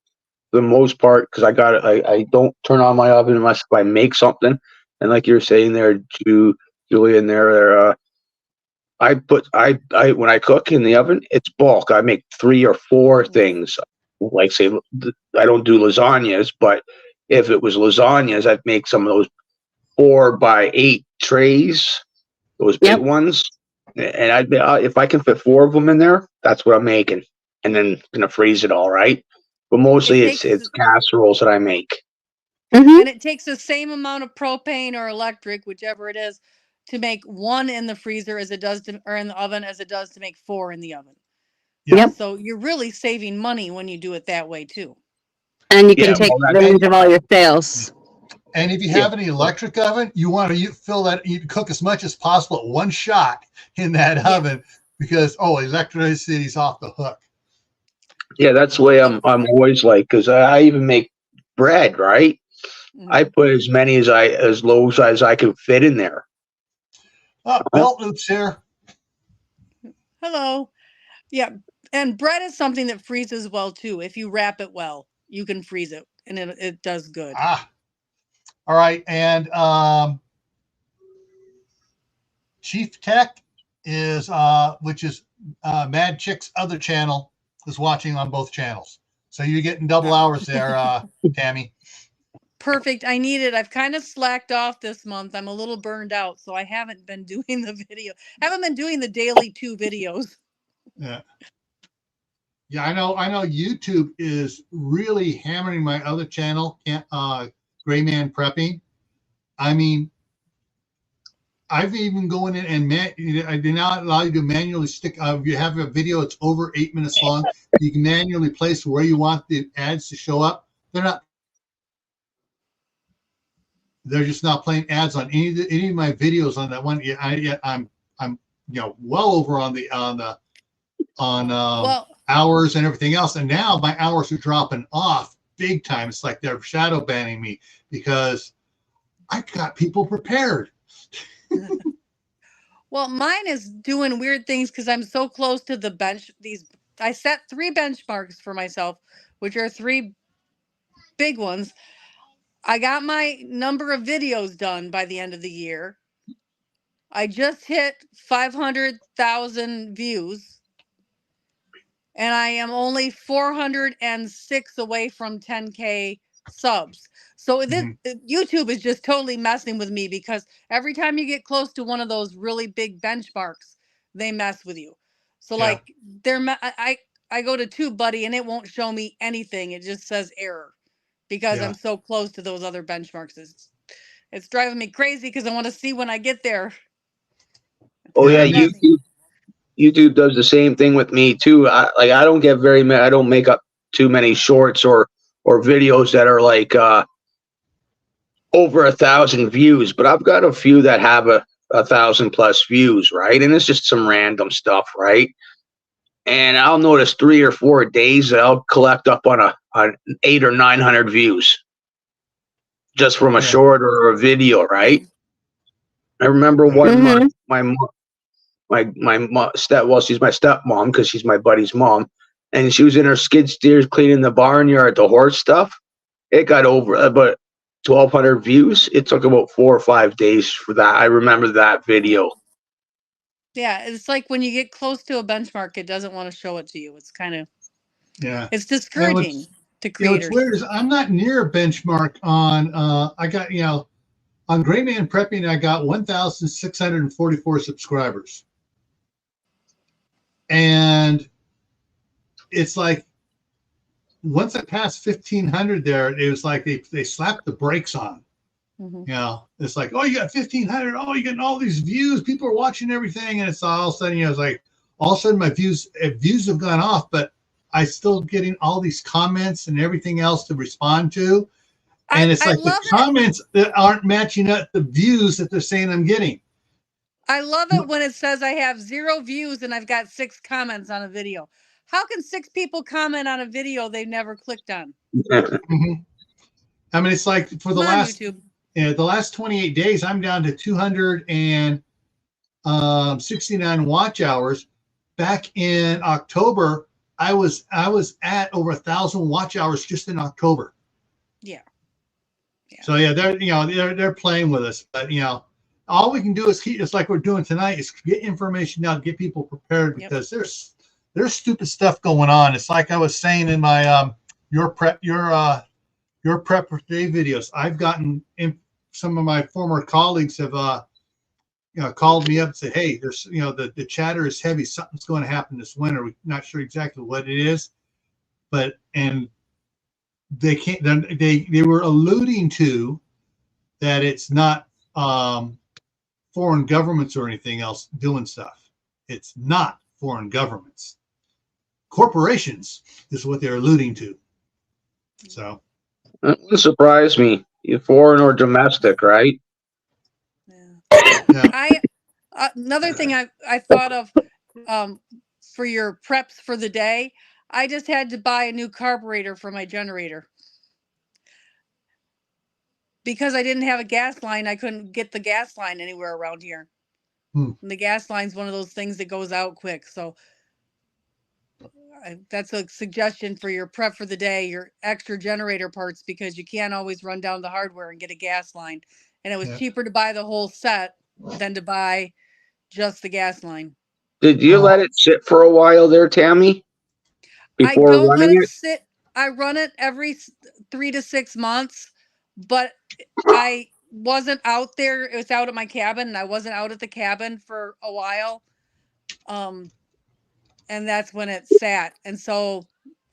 for the most part, because I don't turn on my oven unless I make something. And like you're saying there, Julian, there, I when I cook in the oven, it's bulk. I make 3 or 4 things. Like say, I don't do lasagnas, but if it was lasagnas, I'd make some of those 4 by 8 trays, those big ones. And I'd be, if I can fit 4 of them in there, that's what I'm making, and then gonna freeze it all right. But mostly it's casseroles that I make. And it takes the same amount of propane or electric, whichever it is, to make 1 in the freezer as it does or in the oven as it does to make 4 in the oven. Yep. So you're really saving money when you do it that way too. And you can take advantage of all your sales. And if you have an electric oven, you want to fill that, you cook as much as possible at one shot in that oven, because electricity is off the hook. Yeah, that's the way I'm always like, because I even make bread, right? I put as many as low as I can fit in there. Oh, Belt Loops here. Hello. Yeah, and bread is something that freezes well too. If you wrap it well, you can freeze it, and it does good. All right, and Chief Tech is which is Mad Chick's other channel, is watching on both channels. So you're getting double hours there, Tammy. Perfect. I need it. I've kind of slacked off this month. I'm a little burned out, so I haven't been doing the video. Haven't been doing the daily 2 videos. Yeah. Yeah, I know YouTube is really hammering my other channel, Gray Man Prepping. I mean, I've even going in and I do not allow you to manually stick. If you have a video that's over 8 minutes long, you can manually place where you want the ads to show up. They're just not playing ads on any of my videos on that one. I'm well over on hours and everything else, and now my hours are dropping off big time. It's like they're shadow banning me because I got people prepared. Well, mine is doing weird things because I'm so close to the bench. I set 3 benchmarks for myself, which are 3 big ones. I got my number of videos done by the end of the year. I just hit 500,000 views, and I am only 406 away from 10K subs. So this YouTube is just totally messing with me, because every time you get close to one of those really big benchmarks, they mess with you. So like I go to TubeBuddy and it won't show me anything. It just says error, because I'm so close to those other benchmarks. It's driving me crazy, because I want to see when I get there. Oh yeah, YouTube does the same thing with me too. I don't get very many. I don't make up too many shorts or videos that are like over 1,000 views, but I've got a few that have a 1,000+ views, right? And it's just some random stuff, right? And I'll notice 3 or 4 days that I'll collect up on 800 or 900 views just from a short or a video, right? I remember one month, my mom, she's my stepmom, because she's my buddy's mom, and she was in her skid steers cleaning the barnyard, the horse stuff. It got over about 1,200 views. It took about 4 or 5 days for that. I remember that video. Yeah, it's like when you get close to a benchmark, it doesn't want to show it to you. It's kind of it's discouraging to creators. What's weird is I'm not near a benchmark on. I got on Gray Man Prepping, I got 1,644 subscribers. And it's like, once I passed 1,500 there, it was like they slapped the brakes on. It's like, oh, you got 1,500. Oh, you're getting all these views. People are watching everything. And it's all of a sudden, it's like, all of a sudden my views have gone off, but I still getting all these comments and everything else to respond to. And it's like the comments that aren't matching up the views that they're saying I'm getting. I love it when it says I have 0 views and I've got 6 comments on a video. How can 6 people comment on a video they've never clicked on? I mean, it's like for the last 28 days, I'm down to 269 watch hours. Back in October, I was at over 1,000 watch hours just in October. Yeah. So they're playing with us, but all we can do is keep, it's like we're doing tonight, is get information out, get people prepared, because there's stupid stuff going on. It's like I was saying in my your prep for today videos. I've gotten some of my former colleagues have called me up and said, hey, there's the chatter is heavy, something's going to happen this winter. We're not sure exactly what it is, but they can't. They were alluding to that it's not foreign governments or anything else doing stuff. It's not foreign governments. Corporations is what they're alluding to. So that wouldn't surprise me. You foreign or domestic, right? Yeah. Another thing I thought of for your preps for the day, I just had to buy a new carburetor for my generator. Because I didn't have a gas line, I couldn't get the gas line anywhere around here. And the gas line's one of those things that goes out quick. So that's a suggestion for your prep for the day, your extra generator parts, because you can't always run down the hardware and get a gas line. And it was cheaper to buy the whole set than to buy just the gas line. Did you let it sit for a while there, Tammy? I don't let it sit. I run it every 3 to 6 months, but I wasn't out there. It was out at my cabin, and I wasn't out at the cabin for a while. And that's when it sat. And so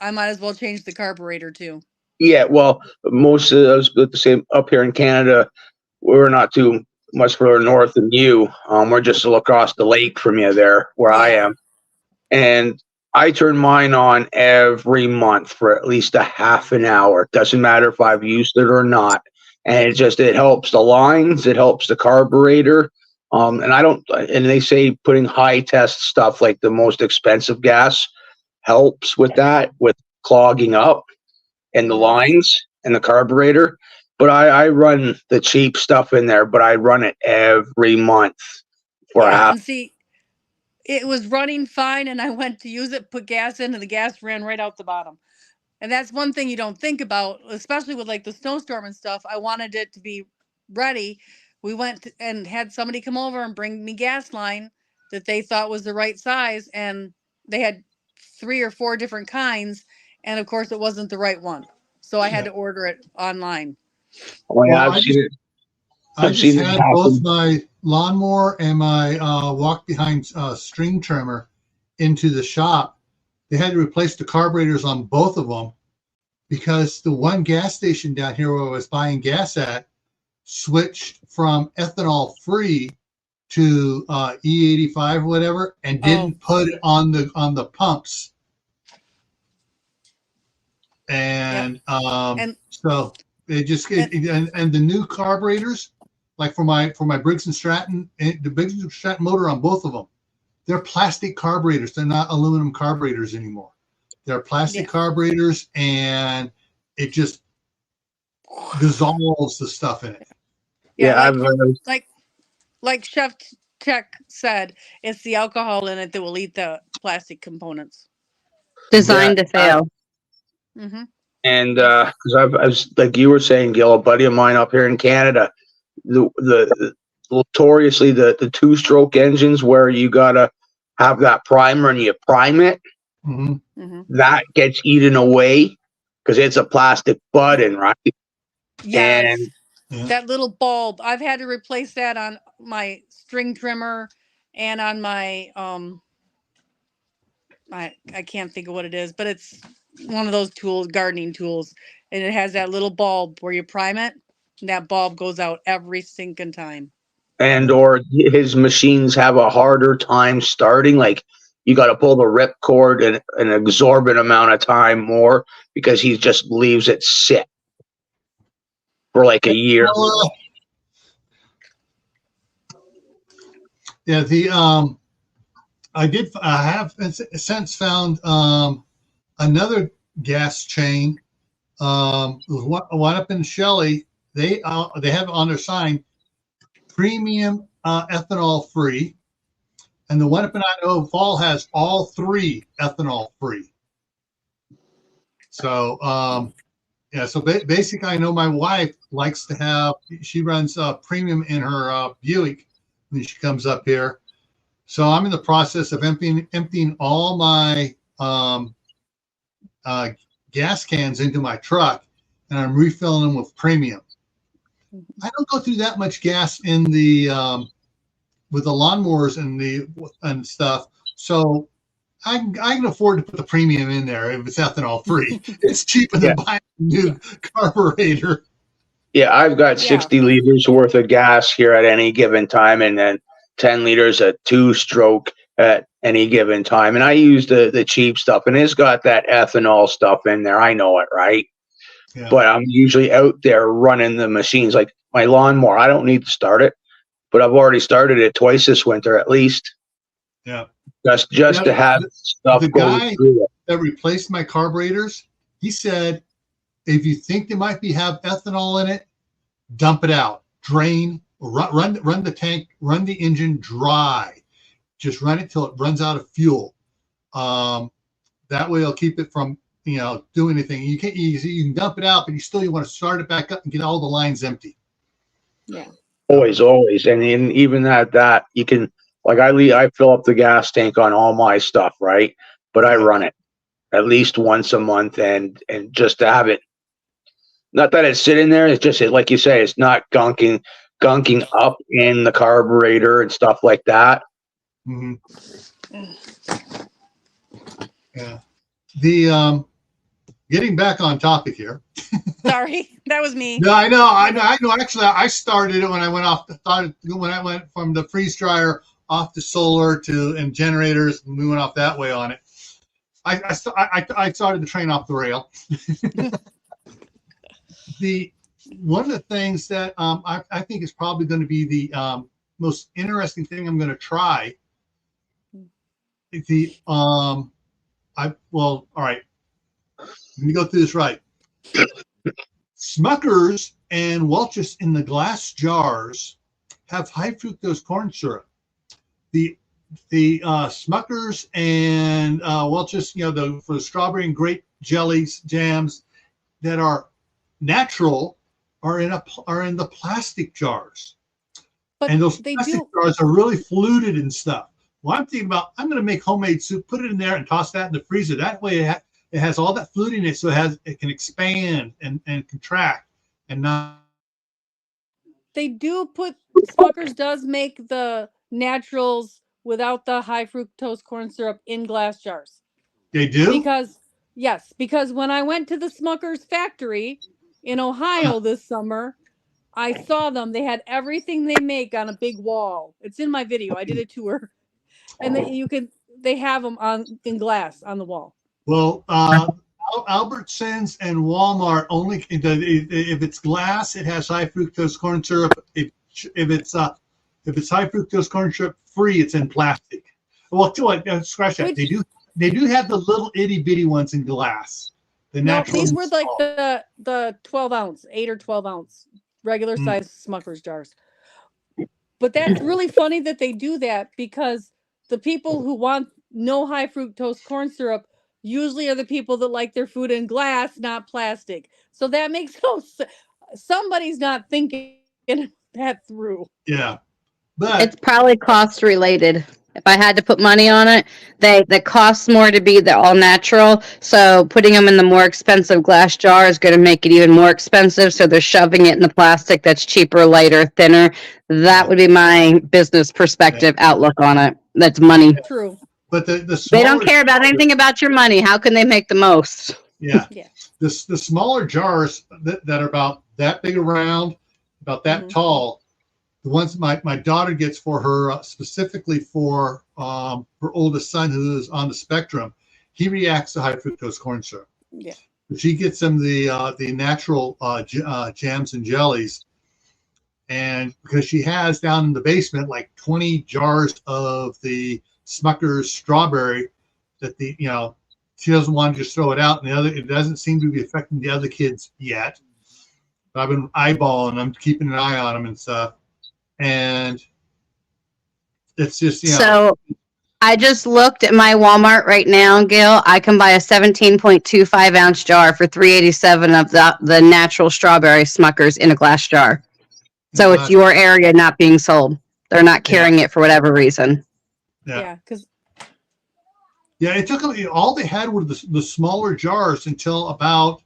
I might as well change the carburetor too. Yeah, well, most of us the same up here in Canada. We're not too much further north than you. We're just across the lake from you there, where I am. And I turn mine on every month for at least a half an hour. Doesn't matter if I've used it or not. And it helps the lines, it helps the carburetor. And they say putting high test stuff like the most expensive gas helps with that, with clogging up and the lines and the carburetor. But I run the cheap stuff in there, but I run it every month for a half. And see, it was running fine, and I went to use it, put gas in, and the gas ran right out the bottom. And that's one thing you don't think about, especially with like the snowstorm and stuff. I wanted it to be ready. We went and had somebody come over and bring me gas line that they thought was the right size. And they had 3 or 4 different kinds. And of course, it wasn't the right one. So I had to order it online. Oh, yeah, Well, I've seen it. I I've just seen it had happen. both my lawnmower and my walk behind string trimmer into the shop. They had to replace the carburetors on both of them because the one gas station down here where I was buying gas at switched from ethanol free to E85 or whatever, and didn't put it on the pumps. And so it just and the new carburetors, like for my Briggs and Stratton, the Briggs and Stratton motor on both of them, they're plastic carburetors. They're not aluminum carburetors anymore. They're plastic carburetors, and it just dissolves the stuff in it. Yeah, like Chef Tech said, it's the alcohol in it that will eat the plastic components. Designed to fail. Mm-hmm. And because I was like you were saying, Gil, a buddy of mine up here in Canada, the notoriously the 2-stroke engines where you gotta have that primer and you prime it, that gets eaten away because it's a plastic button, right? Yes. And that little bulb, I've had to replace that on my string trimmer and on my I can't think of what it is, but it's one of those tools, gardening tools, and it has that little bulb where you prime it, and that bulb goes out every sinking time. And or his machines have a harder time starting. Like you got to pull the rip cord an exorbitant amount of time more because he just leaves it sit for like a year. Yeah, I have since found another gas chain. One up in Shelley. They have on their sign premium ethanol free, and the one up in Idaho Fall has all 3 ethanol free. So so basically, I know my wife likes to have. She runs premium in her Buick when she comes up here. So I'm in the process of emptying all my gas cans into my truck, and I'm refilling them with premium. I don't go through that much gas in the with the lawnmowers and stuff, so I can afford to put the premium in there if it's ethanol free. It's cheaper than buying a new carburetor. Yeah, I've got 60 liters worth of gas here at any given time, and then 10 liters of 2-stroke at any given time. And I use the cheap stuff, and it's got that ethanol stuff in there. I know it, right? Yeah. But I'm usually out there running the machines. Like my lawnmower, I don't need to start it, but I've already started it twice this winter at least. Yeah. Just to have stuff the going guy through it. That replaced my carburetors, he said, if you think they might have ethanol in it, dump it out, drain, run the tank, run the engine dry. Just run it till it runs out of fuel. That way it'll keep it from doing anything. You can dump it out, but you want to start it back up and get all the lines empty. Yeah. Always. And even at that, you can, like I fill up the gas tank on all my stuff, right? But I run it at least once a month and just to have it, not that it's sitting there, it's just, like you say, it's not gunking up in the carburetor and stuff like that. Mm-hmm. Yeah. The getting back on topic here. Sorry, that was me. No, I know. Actually, I started it when I went from the freeze dryer off to solar and generators, and we went off that way on it. I started the train off the rail. One of the things that I think is probably going to be the most interesting thing I'm going to try. All right. Let me go through this right. Smuckers and Welch's in the glass jars have high fructose corn syrup. The Smuckers and Welch's, for the strawberry and grape jellies, jams that are natural are in the plastic jars. But And those they plastic do. jars are really fluted and stuff. Well, I'm thinking about, I'm going to make homemade soup, put it in there and toss that in the freezer. That way it has all that fluid in it, so it can expand and contract and not. They do put, Smucker's does make the naturals without the high fructose corn syrup in glass jars. They do? Because, yes, because when I went to the Smucker's factory in Ohio this summer, I saw them. They had everything they make on a big wall. It's in my video. I did a tour. And they have them in glass on the wall. Well, Albertsons and Walmart only, if it's glass, it has high fructose corn syrup. If it's high fructose corn syrup free, it's in plastic. Well, scratch that. They do have the little itty bitty ones in glass. The natural. These were like the 12 ounce, 8 or 12 ounce regular size Smucker's jars. But that's really funny that they do that, because the people who want no high fructose corn syrup usually are the people that like their food in glass, not plastic. So that makes somebody's not thinking that through. Yeah, but It's probably cost related. If I had to put money on it, that costs more to be the all natural. So putting them in the more expensive glass jar is going to make it even more expensive. So they're shoving it in the plastic that's cheaper, lighter, thinner. That would be my business perspective outlook on it. That's money. True. But they don't care about anything about your money. How can they make the most? Yeah. Yeah. The smaller jars that are about that big around, about that tall, the ones my daughter gets for her, specifically for her oldest son who is on the spectrum, he reacts to high fructose corn syrup. Yeah. But she gets him the natural jams and jellies, and because she has down in the basement like 20 jars of the Smucker's strawberry that she doesn't want to just throw it out, and it doesn't seem to be affecting the other kids yet. But I've been eyeballing them, keeping an eye on them and stuff. And it's just, So I just looked at my Walmart right now, Gail. I can buy a 17.25 ounce jar for $3.87 of the natural strawberry Smuckers in a glass jar. So it's your area not being sold. They're not carrying it for whatever reason. Yeah. Because it took them, all they had were the smaller jars until about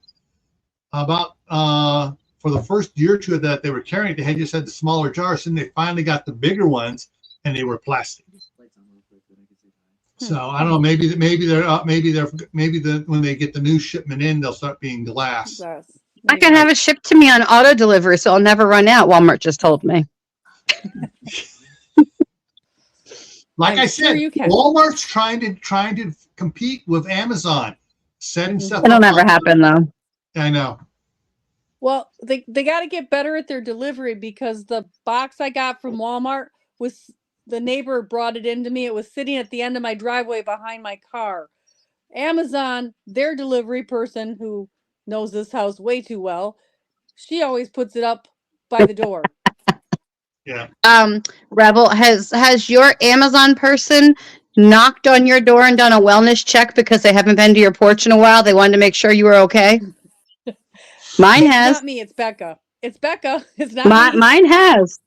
for the first year or two that they were carrying, they just had the smaller jars, and they finally got the bigger ones, and they were plastic. So I don't know. Maybe when they get the new shipment in, they'll start being glass. I can have it shipped to me on auto delivery, so I'll never run out. Walmart just told me. Like I said, Walmart's trying to compete with Amazon, setting stuff. It'll never happen, though. I know. Well, they got to get better at their delivery, because the box I got from Walmart the neighbor brought it into me. It was sitting at the end of my driveway behind my car. Amazon, their delivery person who knows this house way too well, she always puts it up by the door. Yeah. Rebel, has your Amazon person knocked on your door and done a wellness check because they haven't been to your porch in a while? They wanted to make sure you were okay. Mine has. It's not me. It's Becca. It's Becca. It's not me. Mine has.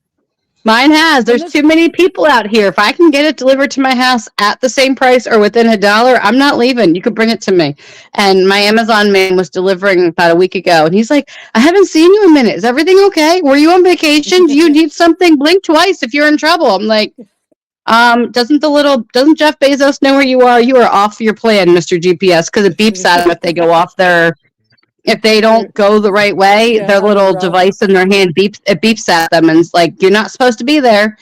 Mine has. There's too many people out here. If I can get it delivered to my house at the same price or within $1, I'm not leaving. You could bring it to me. And my Amazon man was delivering about a week ago, and he's like, I haven't seen you in a minute. Is everything okay? Were you on vacation? Do you need something? Blink twice if you're in trouble. I'm like, doesn't Jeff Bezos know where you are? You are off your plan, Mr. GPS, because it beeps at them if they go off if they don't go the right way, their little device in their hand beeps at them, and it's like, you're not supposed to be there,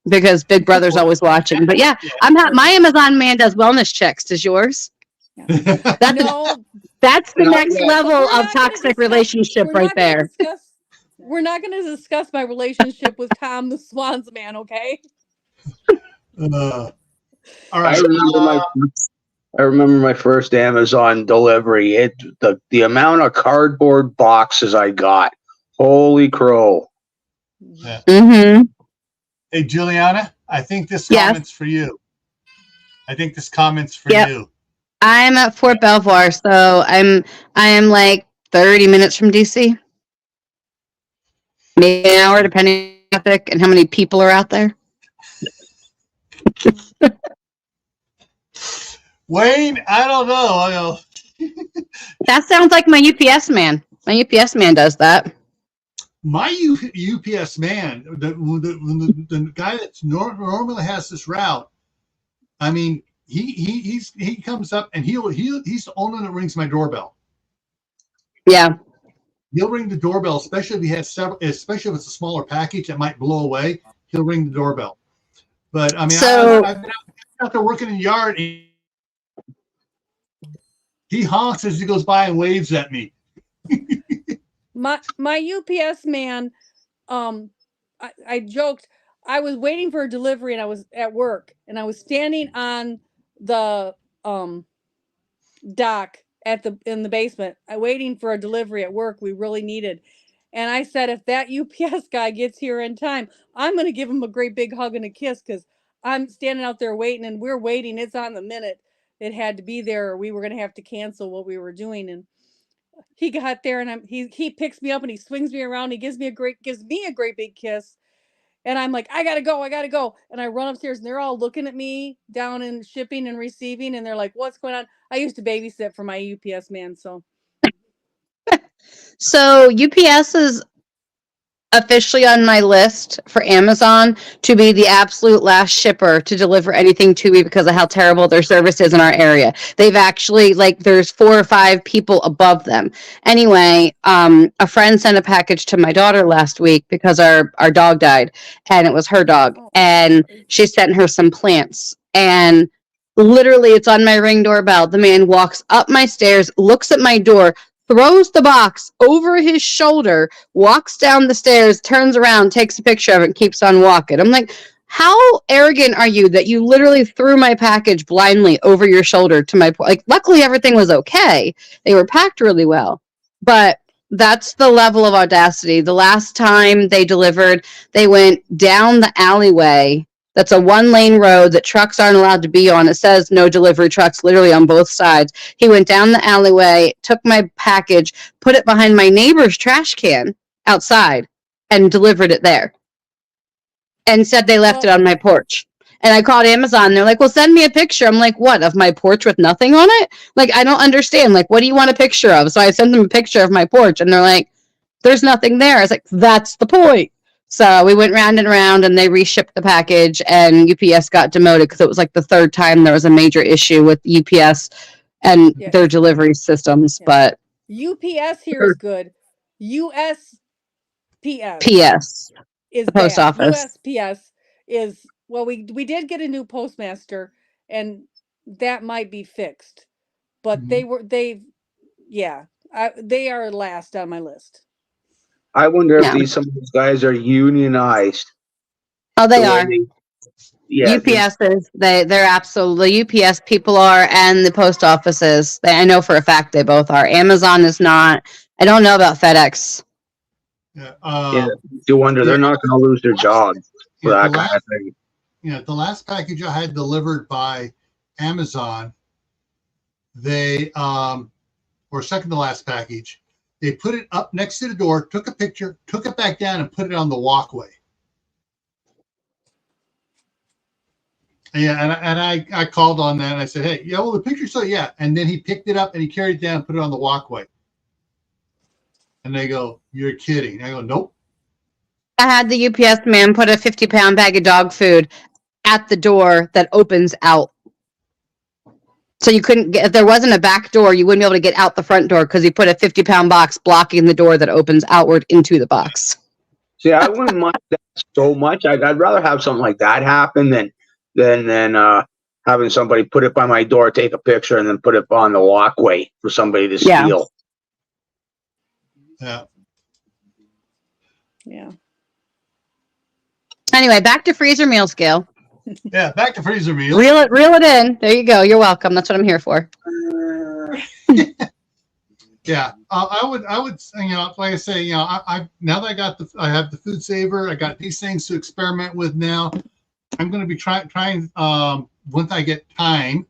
because Big Brother's always watching. But yeah, my Amazon man does wellness checks. Does yours? That's the next level of toxic relationship right there. We're not going to discuss my relationship with Tom the Swans man, okay? All right. I remember my first Amazon delivery. The amount of cardboard boxes I got. Holy crow. Yeah. Mm-hmm. Hey, Juliana, I think this comment's for you. I think this comment's for you. I'm at Fort Belvoir, so I am like 30 minutes from DC. Maybe an hour, depending on traffic and how many people are out there. Wayne, I don't know. That sounds like my UPS man. My UPS man does that. My UPS man, the guy that normally has this route, I mean, he comes up and he's the only one that rings my doorbell. Yeah. He'll ring the doorbell, especially if he has several, especially if it's a smaller package that might blow away. He'll ring the doorbell. But I mean, I've been out there working in the yard. And he honks as he goes by and waves at me. My UPS man, I joked. I was waiting for a delivery and I was at work and I was standing on the dock in the basement, waiting for a delivery at work we really needed. And I said, if that UPS guy gets here in time, I'm going to give him a great big hug and a kiss, because I'm standing out there waiting and we're waiting. It's on the minute. It had to be there or we were going to have to cancel what we were doing. And he got there and he picks me up and he swings me around. He gives me a great big kiss. And I'm like, I gotta go. And I run upstairs and they're all looking at me down in shipping and receiving. And they're like, what's going on? I used to babysit for my UPS man. So UPS is officially on my list for Amazon to be the absolute last shipper to deliver anything to me because of how terrible their service is in our area. They've actually, like, there's 4 or 5 people above them. Anyway, a friend sent a package to my daughter last week because our dog died, and it was her dog, and she sent her some plants, and literally it's on my Ring doorbell. The man walks up my stairs, looks at my door, throws the box over his shoulder, walks down the stairs, turns around, takes a picture of it, and keeps on walking. I'm like, how arrogant are you that you literally threw my package blindly over your shoulder to my like? Luckily, everything was okay. They were packed really well, but that's the level of audacity. The last time they delivered, they went down the alleyway. That's a 1-lane road that trucks aren't allowed to be on. It says no delivery trucks literally on both sides. He went down the alleyway, took my package, put it behind my neighbor's trash can outside, and delivered it there. And said they left it on my porch. And I called Amazon. They're like, well, send me a picture. I'm like, what, of my porch with nothing on it? Like, I don't understand. Like, what do you want a picture of? So I sent them a picture of my porch, and they're like, there's nothing there. I was like, that's the point. So we went round and around and they reshipped the package, and UPS got demoted because it was like the 3rd time there was a major issue with UPS and their delivery systems. But UPS here is good. USPS is the post bad. office. USPS is, well, we did get a new postmaster and that might be fixed, but they are last on my list. I wonder if some of these guys are unionized. Oh, they are. UPS is. They're absolutely. UPS people are, and the post offices. I know for a fact they both are. Amazon is not. I don't know about FedEx. You wonder they're not going to lose their jobs for that kind of thing. The last package I had delivered by Amazon, they or second to last package, they put it up next to the door, took a picture, took it back down, and put it on the walkway. Yeah, and I called on that, and I said, hey, well, the picture, so yeah. And then he picked it up, and he carried it down and put it on the walkway. And they go, you're kidding. I go, nope. I had the UPS man put a 50-pound bag of dog food at the door that opens out. So you couldn't get, if there wasn't a back door, you wouldn't be able to get out the front door because he put a 50-pound box blocking the door that opens outward into the box. See, I wouldn't mind that so much. I'd rather have something like that happen than having somebody put it by my door, take a picture, and then put it on the walkway for somebody to steal. Yeah. Anyway, back to freezer meal scale. Yeah, back to freezer meal. Reel it in. There you go. You're welcome. That's what I'm here for. Yeah, I would, like I say, I now that I have the food saver, I got these things to experiment with now. I'm going to be trying once I get time,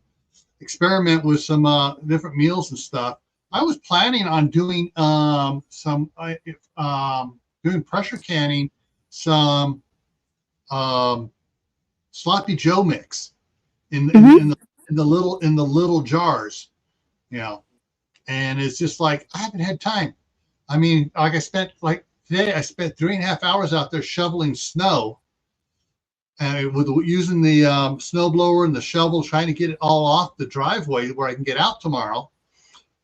experiment with some different meals and stuff. I was planning on doing doing pressure canning some sloppy Joe mix in the little jars, you know. And it's just like I haven't had time. I mean, like today I spent 3.5 hours out there shoveling snow, and using the snow blower and the shovel, trying to get it all off the driveway where I can get out tomorrow.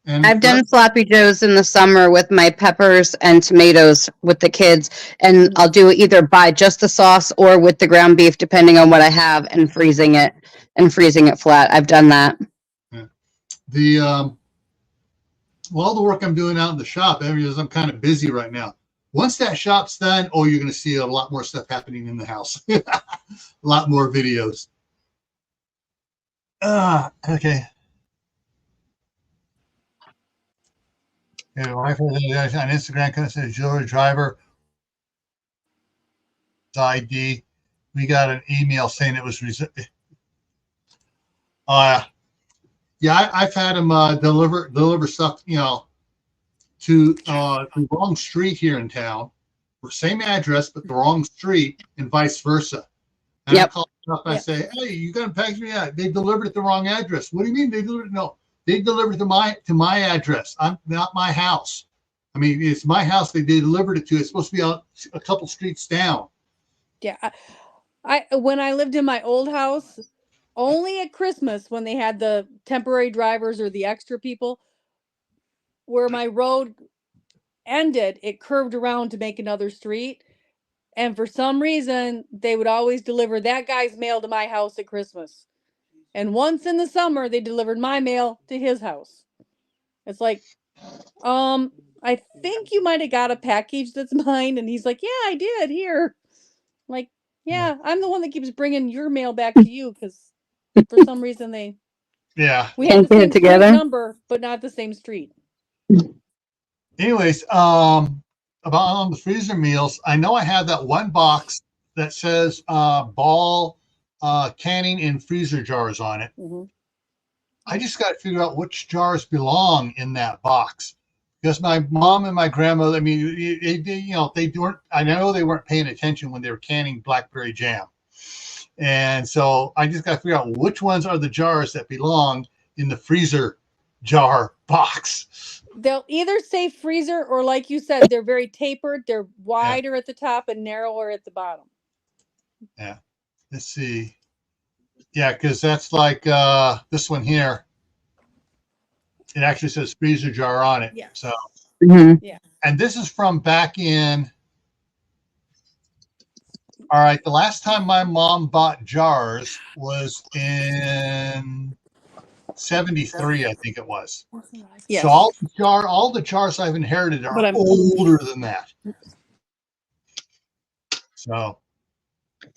And I've done sloppy joes in the summer with my peppers and tomatoes with the kids, and I'll do it either by just the sauce or with the ground beef, depending on what I have, and freezing it flat. I've done that. Yeah. All the work I'm doing out in the shop, because I'm kind of busy right now. Once that shop's done, you're going to see a lot more stuff happening in the house. A lot more videos. Okay. Yeah, wife on Instagram kind of says jewelry driver ID. We got an email saying it was yeah, I've had him deliver stuff, you know, to the wrong street here in town, same address but the wrong street, and vice versa. And I call up, I say, hey, you got to package me out. They delivered it the wrong address. What do you mean they delivered it? No. They delivered it to my address. I'm not my house. I mean, it's my house. They delivered it to. It's supposed to be a couple streets down. Yeah, when I lived in my old house, only at Christmas when they had the temporary drivers or the extra people, where my road ended, it curved around to make another street, and for some reason they would always deliver that guy's mail to my house at Christmas. And once in the summer, they delivered my mail to his house. It's like, I think you might have got a package that's mine. And he's like, yeah, I did. Here. I'm like, yeah, I'm the one that keeps bringing your mail back to you because for some reason we have the same together number, but not the same street. Anyways, about on the freezer meals, I know I have that one box that says ball canning in freezer jars on it. Mm-hmm. I just got to figure out which jars belong in that box, because my mom and my grandmother, I mean, they weren't. I know they weren't paying attention when they were canning blackberry jam, and so I just got to figure out which ones are the jars that belong in the freezer jar box. They'll either say freezer or, like you said, they're very tapered. They're wider at the top and narrower at the bottom. Yeah. Let's see. Yeah, because that's like this one here. It actually says freezer jar on it. Yeah. So, yeah. And this is from back in. All right. The last time my mom bought jars was in 73, I think it was. Yes. So all the jars I've inherited are older than that. So.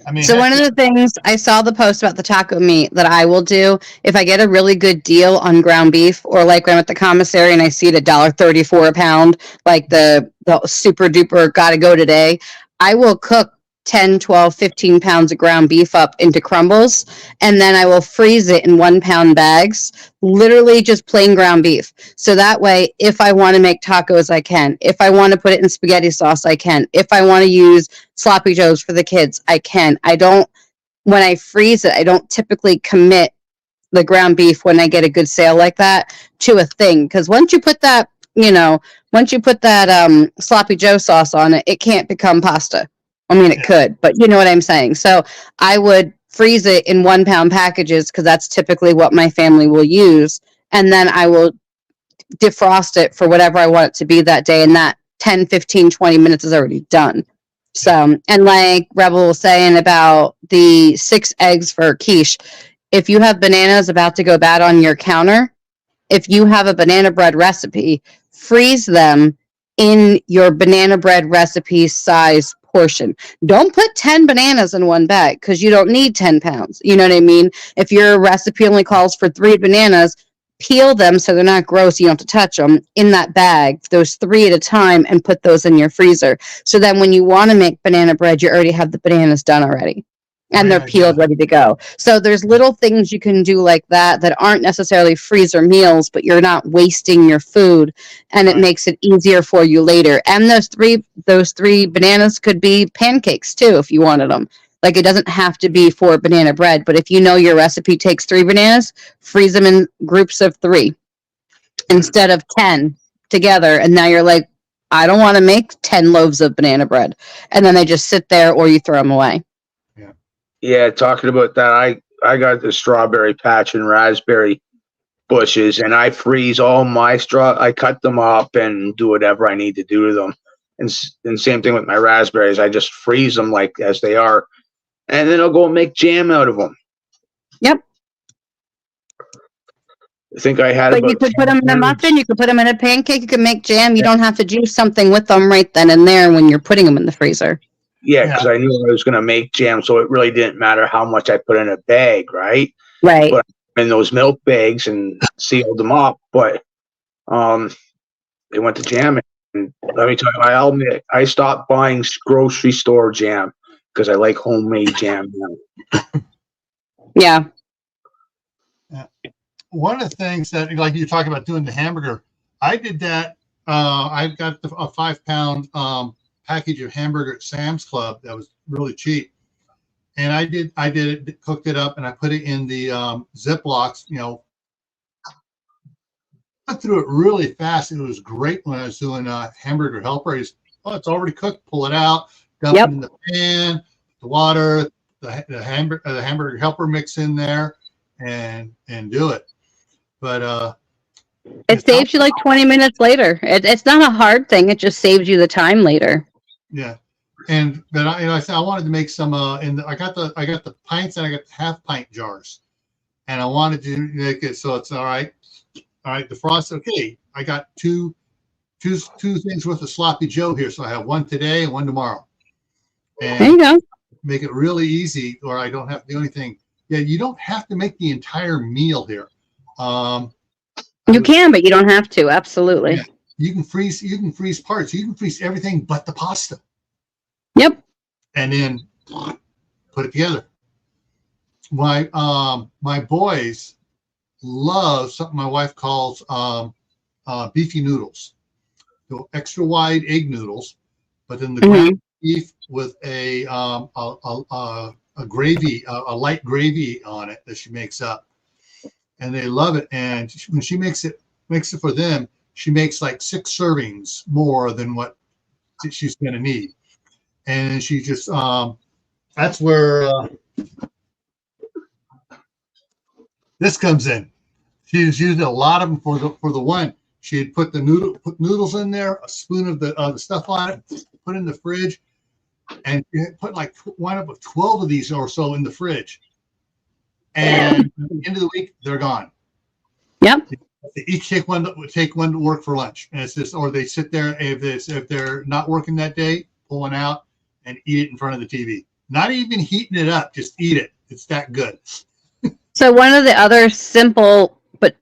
I mean, so one of the things I saw the post about the taco meat that I will do if I get a really good deal on ground beef, or like when I'm at the commissary and I see it $1.34 a pound, like the super duper gotta go today, I will cook 10, 12, 15 pounds of ground beef up into crumbles, and then I will freeze it in 1 pound bags, literally just plain ground beef. So that way, if I want to make tacos, I can. If I want to put it in spaghetti sauce, I can. If I want to use sloppy joes for the kids, I can. When I freeze it, I don't typically commit the ground beef when I get a good sale like that to a thing. Because once you put that, sloppy joe sauce on it, it can't become pasta. I mean, it could, but you know what I'm saying. So I would freeze it in 1 pound packages because that's typically what my family will use. And then I will defrost it for whatever I want it to be that day. And that 10, 15, 20 minutes is already done. So, and like Rebel was saying about the 6 eggs for quiche, if you have bananas about to go bad on your counter, if you have a banana bread recipe, freeze them in your banana bread recipe size portion. Don't put 10 bananas in one bag because you don't need 10 pounds. You know what I mean? If your recipe only calls for 3 bananas, peel them so they're not gross. You don't have to touch them in that bag, those 3 at a time, and put those in your freezer. So then when you want to make banana bread, you already have the bananas done already. and they're peeled, ready to go. So there's little things you can do like that that aren't necessarily freezer meals, but you're not wasting your food, and it makes it easier for you later. And those three bananas could be pancakes too, if you wanted them. Like, it doesn't have to be for banana bread, but if you know your recipe takes 3 bananas, freeze them in groups of 3 instead of 10 together. And now you're like, I don't want to make 10 loaves of banana bread. And then they just sit there, or you throw them away. Yeah, talking about that, I got the strawberry patch and raspberry bushes, and I freeze all my straw. I cut them up and do whatever I need to do to them. And same thing with my raspberries. I just freeze them like as they are. And then I'll go and make jam out of them. Yep. I think I had. But you could put them in a muffin. You could put them in a pancake. You could make jam. You don't have to do something with them right then and there when you're putting them in the freezer. Yeah, because I knew I was going to make jam, so it really didn't matter how much I put in a bag, right? Right. But in those milk bags and sealed them up, but they went to jam. And let me tell you, I stopped buying grocery store jam because I like homemade jam now. Yeah. One of the things that, like you talk about doing the hamburger, I did that. I got a 5-pound package of hamburger at Sam's Club that was really cheap, and I did it, cooked it up, and I put it in the Ziplocs. Went through it really fast. It was great when I was doing hamburger helper. It's already cooked. Pull it out, dump it in the pan, the water, the hamburger helper mix in there, and do it. But it saves you like 20 minutes later. It's not a hard thing. It just saves you the time later. Yeah, but I said I wanted to make some. I got the pints and I got the half pint jars, and I wanted to make it so it's all right. All right, the frost. Okay, I got two things worth of sloppy Joe here, so I have one today and one tomorrow. And there you go. Make it really easy, or I don't have to do anything. Yeah, you don't have to make the entire meal here. You can, but you don't have to. Absolutely. Yeah, you can freeze parts. You can freeze everything but the pasta. Yep. And then put it together. My boys love something my wife calls beefy noodles. So extra wide egg noodles, but then the ground beef with a gravy, a light gravy on it that she makes up, and they love it. And when she makes it for them, she makes like 6 servings more than what she's going to need. And she just that's where this comes in. She's used a lot of them for the one. She had put noodles in there, a spoon of the stuff on it, put in the fridge, and she had put like one of 12 of these or so in the fridge. And at the end of the week, they're gone. Yep. They each take one to work for lunch, and it's just, or they sit there if they're not working that day, pull one out and eat it in front of the TV. Not even heating it up, just eat it. It's that good. So one of the other simple, but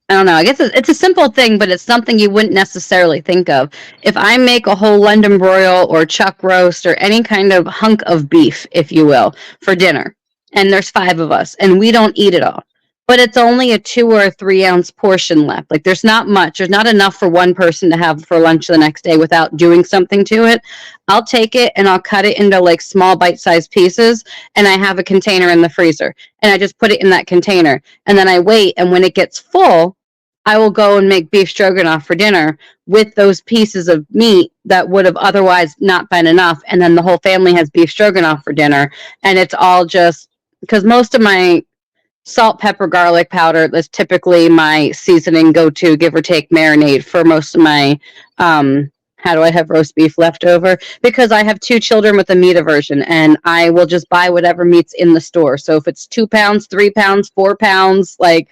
I don't know, I guess it's a simple thing, but it's something you wouldn't necessarily think of. If I make a whole London broil or chuck roast or any kind of hunk of beef, if you will, for dinner, and there's 5 of us, and we don't eat it all, but it's only a 2 or 3 ounce portion left. Like, there's not much. There's not enough for one person to have for lunch the next day without doing something to it. I'll take it and I'll cut it into like small bite-sized pieces, and I have a container in the freezer, and I just put it in that container, and then I wait, and when it gets full, I will go and make beef stroganoff for dinner with those pieces of meat that would have otherwise not been enough, and then the whole family has beef stroganoff for dinner, and it's all just because most of my salt, pepper, garlic powder, that's typically my seasoning go-to, give or take marinade for most of my how do I have roast beef left over? Because I have 2 children with a meat aversion, and I will just buy whatever meat's in the store. So if it's 2 pounds, 3 pounds, 4 pounds, like,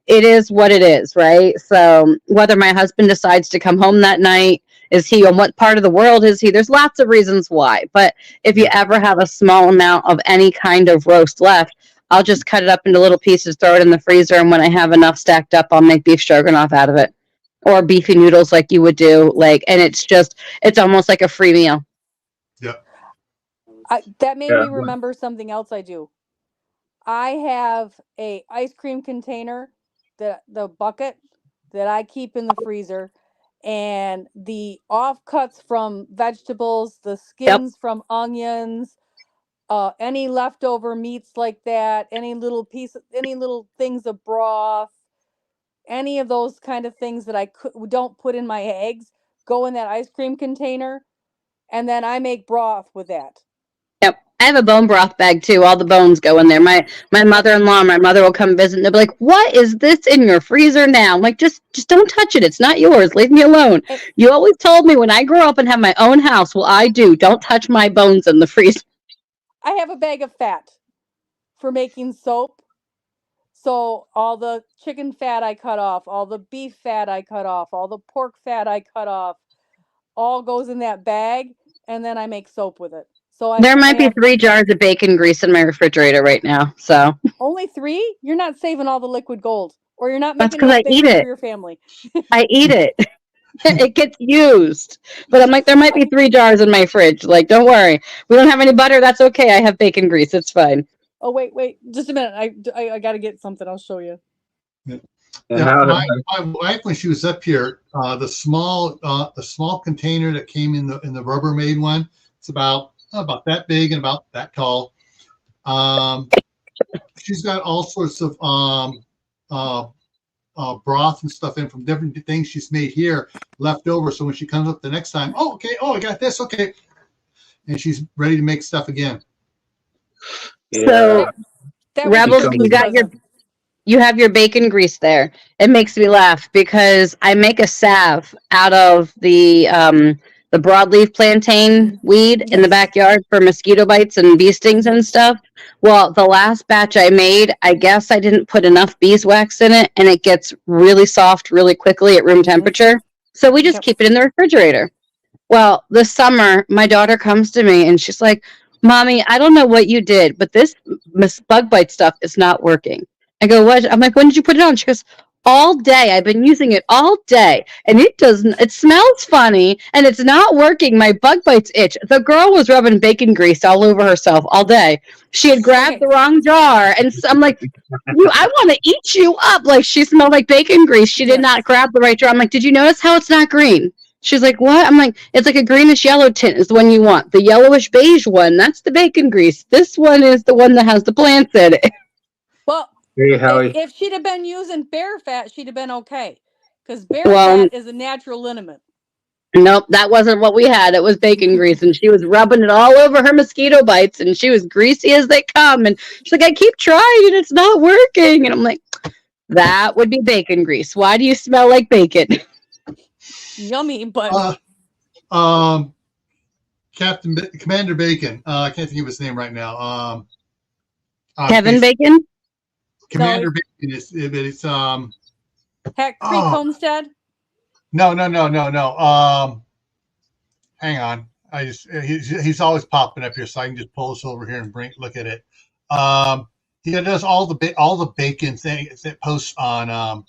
it is what it is, right? So whether my husband decides to come home that night, is he on what part of the world is he? There's lots of reasons why. But if you ever have a small amount of any kind of roast left, I'll just cut it up into little pieces, throw it in the freezer, and when I have enough stacked up, I'll make beef stroganoff out of it. Or beefy noodles like you would do. And it's almost like a free meal. Yep. That made Yeah. me remember something else I do. I have a ice cream container, the bucket that I keep in the freezer, and the offcuts from vegetables, the Yep. skins from onions, any leftover meats like that, any little things of broth, any of those kind of things that don't put in my eggs go in that ice cream container, and then I make broth with that. Yep. I have a bone broth bag too. All the bones go in there. My mother-in-law, my mother will come visit and they'll be like, "What is this in your freezer now?" I'm like, just don't touch it. It's not yours. Leave me alone. And You always told me when I grow up and have my own house, well, I do. Don't touch my bones in the freezer. I have a bag of fat for making soap. So all the chicken fat I cut off, all the beef fat I cut off, all the pork fat I cut off, all goes in that bag, and then I make soap with it. So I There might be have 3 jars of bacon grease in my refrigerator right now. So only 3. You're not saving all the liquid gold, or you're not that's making because enough I eat bacon for it. your family. I eat it. It gets used. But I'm like, there might be 3 jars in my fridge. Like, don't worry. We don't have any butter. That's okay. I have bacon grease. It's fine. Oh wait, just a minute. I got to get something. I'll show you. And Yeah, how my wife, when she was up here, the small container that came in the Rubbermaid one, it's about that big and about that tall. She's got all sorts of broth and stuff in from different things she's made here left over. So when she comes up the next time, oh okay, oh I got this, okay, and she's ready to make stuff again. yeah. So, That was Rebels, Christmas present. you have your bacon grease there. It makes me laugh because I make a salve out of the broadleaf plantain weed in the Yes. backyard for mosquito bites and bee stings and stuff. Well, the last batch I made, I guess I didn't put enough beeswax in it, and it gets really soft really quickly at room temperature. So we just Yep. keep it in the refrigerator. Well, this summer, my daughter comes to me and she's like, "Mommy, I don't know what you did, but this bug bite stuff is not working." I go, "What?" I'm like, "When did you put it on?" She goes, "All day. I've been using it all day, and it smells funny, and it's not working. My bug bites itch." The girl was rubbing bacon grease all over herself all day. She had grabbed the wrong jar, and so I'm like, I want to eat you up. Like, she smelled like bacon grease. She did not grab the right jar. I'm like, "Did you notice how it's not green?" She's like, "What?" I'm like, "It's like a greenish yellow tint is the one you want. The yellowish beige one, that's the bacon grease. This one is the one that has the plants in it." Well, Hey, Howie. if she'd have been using bear fat, she'd have been okay, because bear Well, fat is a natural liniment. nope, that wasn't what we had. It was bacon grease, and she was rubbing it all over her mosquito bites, and she was greasy as they come. And she's like, "I keep trying, and it's not working." And I'm like, "That would be bacon grease. Why do you smell like bacon?" Yummy, but Commander Bacon. I can't think of his name right now. Kevin Bacon? Commander Bacon is it's Hack Creek Homestead. No. Hang on. He's always popping up here, so I can just pull this over here and look at it. He does all the bacon things that posts on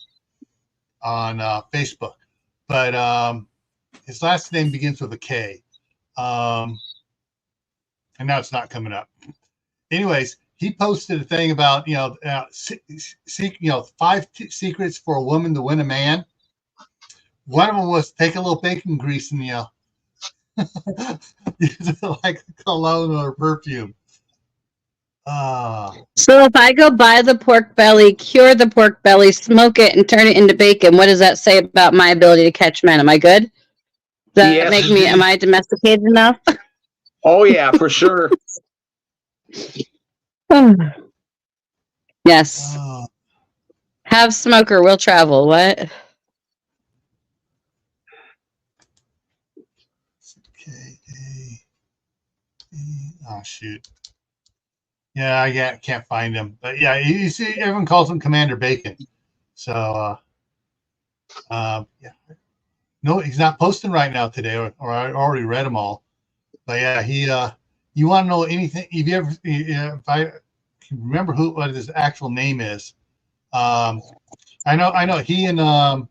Facebook, but his last name begins with a K, and now it's not coming up. Anyways, he posted a thing about 5 secrets for a woman to win a man. One of them was take a little bacon grease and use it like cologne or perfume. So if I go buy the pork belly, cure the pork belly, smoke it, and turn it into bacon, what does that say about my ability to catch men? Am I good? Does that make me? Am I domesticated enough? Oh yeah, for sure. Yes. Have smoker, will travel. What? Oh shoot. Yeah, I can't find him. But yeah, you see, everyone calls him Commander Bacon. So yeah. No, he's not posting right now today, or I already read them all. But yeah, he you want to know anything? If you ever, if I can remember what his actual name is, I know he and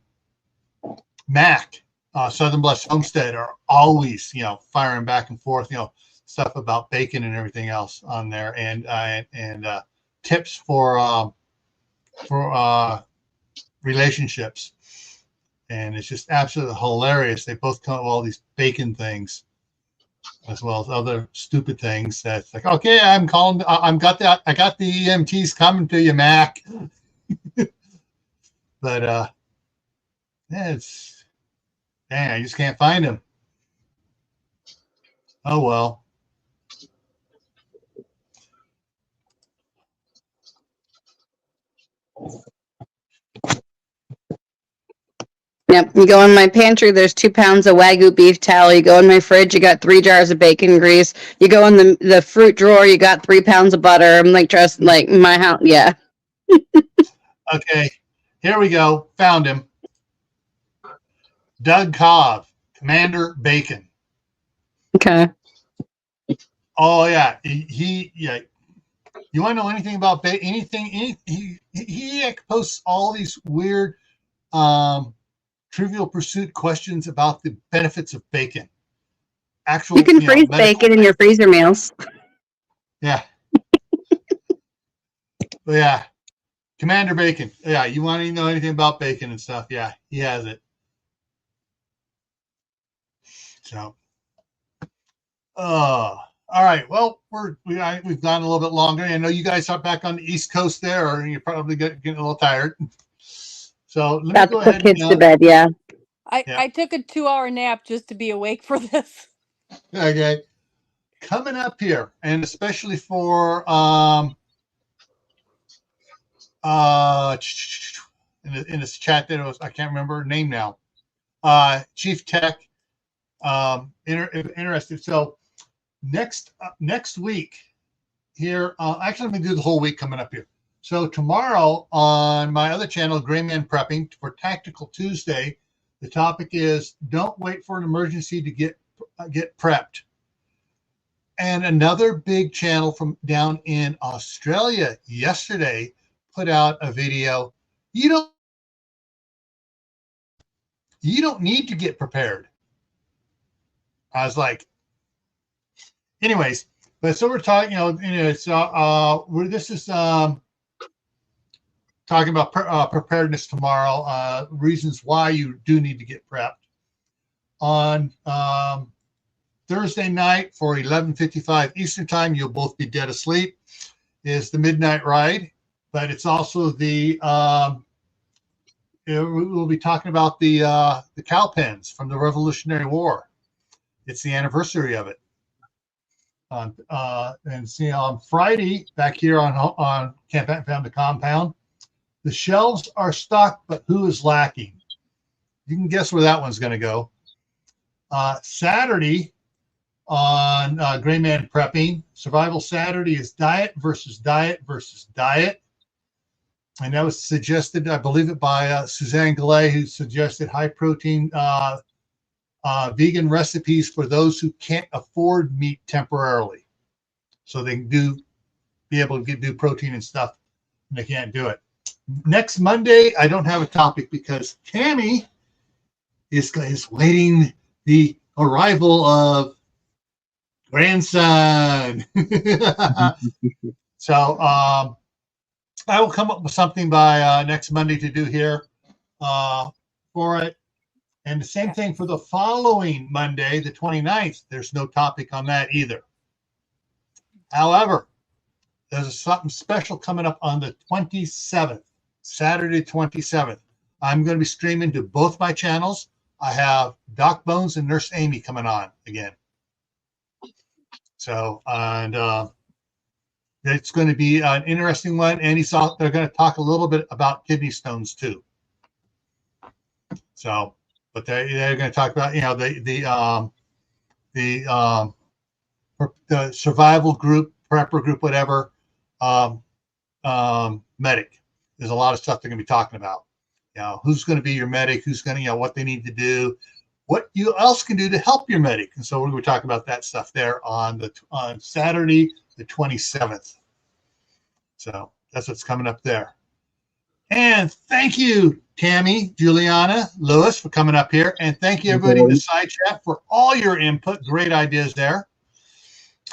Mac, Southern Blessed Homestead, are always firing back and forth. stuff about bacon and everything else on there, and tips for relationships. And it's just absolutely hilarious. They both come up with all these bacon things, as well as other stupid things. That's like, okay, I got the EMTs coming to you, Mac. But yeah, I just can't find him. Oh well. Yep. You go in my pantry, there's 2 pounds of Wagyu beef tallow. You go in my fridge, you got 3 jars of bacon grease. You go in the fruit drawer, you got 3 pounds of butter. I'm like, trust, like my house. Yeah. Okay, here we go. Found him. Doug Cobb, Commander Bacon. Okay. Oh yeah, he yeah. You want to know anything about bacon? Anything? He posts all these weird, Trivial Pursuit questions about the benefits of bacon. Actual, You can freeze bacon in your freezer meals. Yeah. But yeah, Commander Bacon. Yeah, you want to know anything about bacon and stuff? Yeah, he has it. So, all right. Well, we've gone a little bit longer. I know you guys are back on the East Coast there, or you're probably getting a little tired. So let me go ahead. Put kids to bed. Yeah. I took a 2-hour nap just to be awake for this. Okay. Coming up here, and especially for in this chat that was, I can't remember her name now. Chief Tech. Interested. So next week here, actually, I'm going to do the whole week coming up here. So tomorrow on my other channel, Gray Man Prepping, for Tactical Tuesday, the topic is don't wait for an emergency to get prepped. And another big channel from down in Australia yesterday put out a video. You don't need to get prepared. I was like, anyways, but so we're talking, it's this is talking about preparedness tomorrow, reasons why you do need to get prepped. On Thursday night for 11:55 Eastern time, you'll both be dead asleep, is the Midnight Ride, but it's also the we'll be talking about the cow pens from the Revolutionary War. It's the anniversary of it. And see, on Friday back here on Camppatton Found the Compound, the shelves are stocked, but who is lacking? You can guess where that one's going to go. Saturday on Gray Man Prepping, Survival Saturday is diet versus diet versus diet. And that was suggested, I believe it by Suzanne Gallet, who suggested high protein vegan recipes for those who can't afford meat temporarily. So they can be able to do protein and stuff, and they can't do it. Next Monday, I don't have a topic because Tammy is waiting the arrival of grandson. So I will come up with something by next Monday to do here for it. And the same thing for the following Monday, the 29th. There's no topic on that either. However, there's something special coming up on the 27th, Saturday 27th. I'm going to be streaming to both my channels. I have Doc Bones and Nurse Amy coming on again. So, and it's going to be an interesting one. And they're going to talk a little bit about kidney stones too. So, but they're going to talk about, the survival group, prepper group, whatever, medic. There's a lot of stuff they're going to be talking about. Who's going to be your medic? Who's going to, what they need to do, what you else can do to help your medic. And so we're going to talk about that stuff there on Saturday, the 27th. So that's what's coming up there. And thank you, Tammy, Juliana, Lewis, for coming up here. And thank you, everybody in the side chat for all your input. Great ideas there.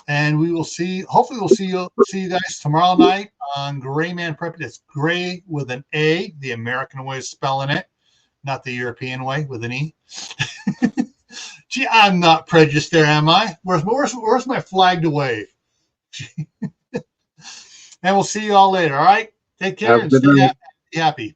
And we will see. Hopefully, we'll see you guys tomorrow night on Gray Man Prep. It's Gray with an A, the American way of spelling it, not the European way with an E. Gee, I'm not prejudiced there, am I? Where's my flag to wave? And we'll see you all later. All right, take care and stay happy.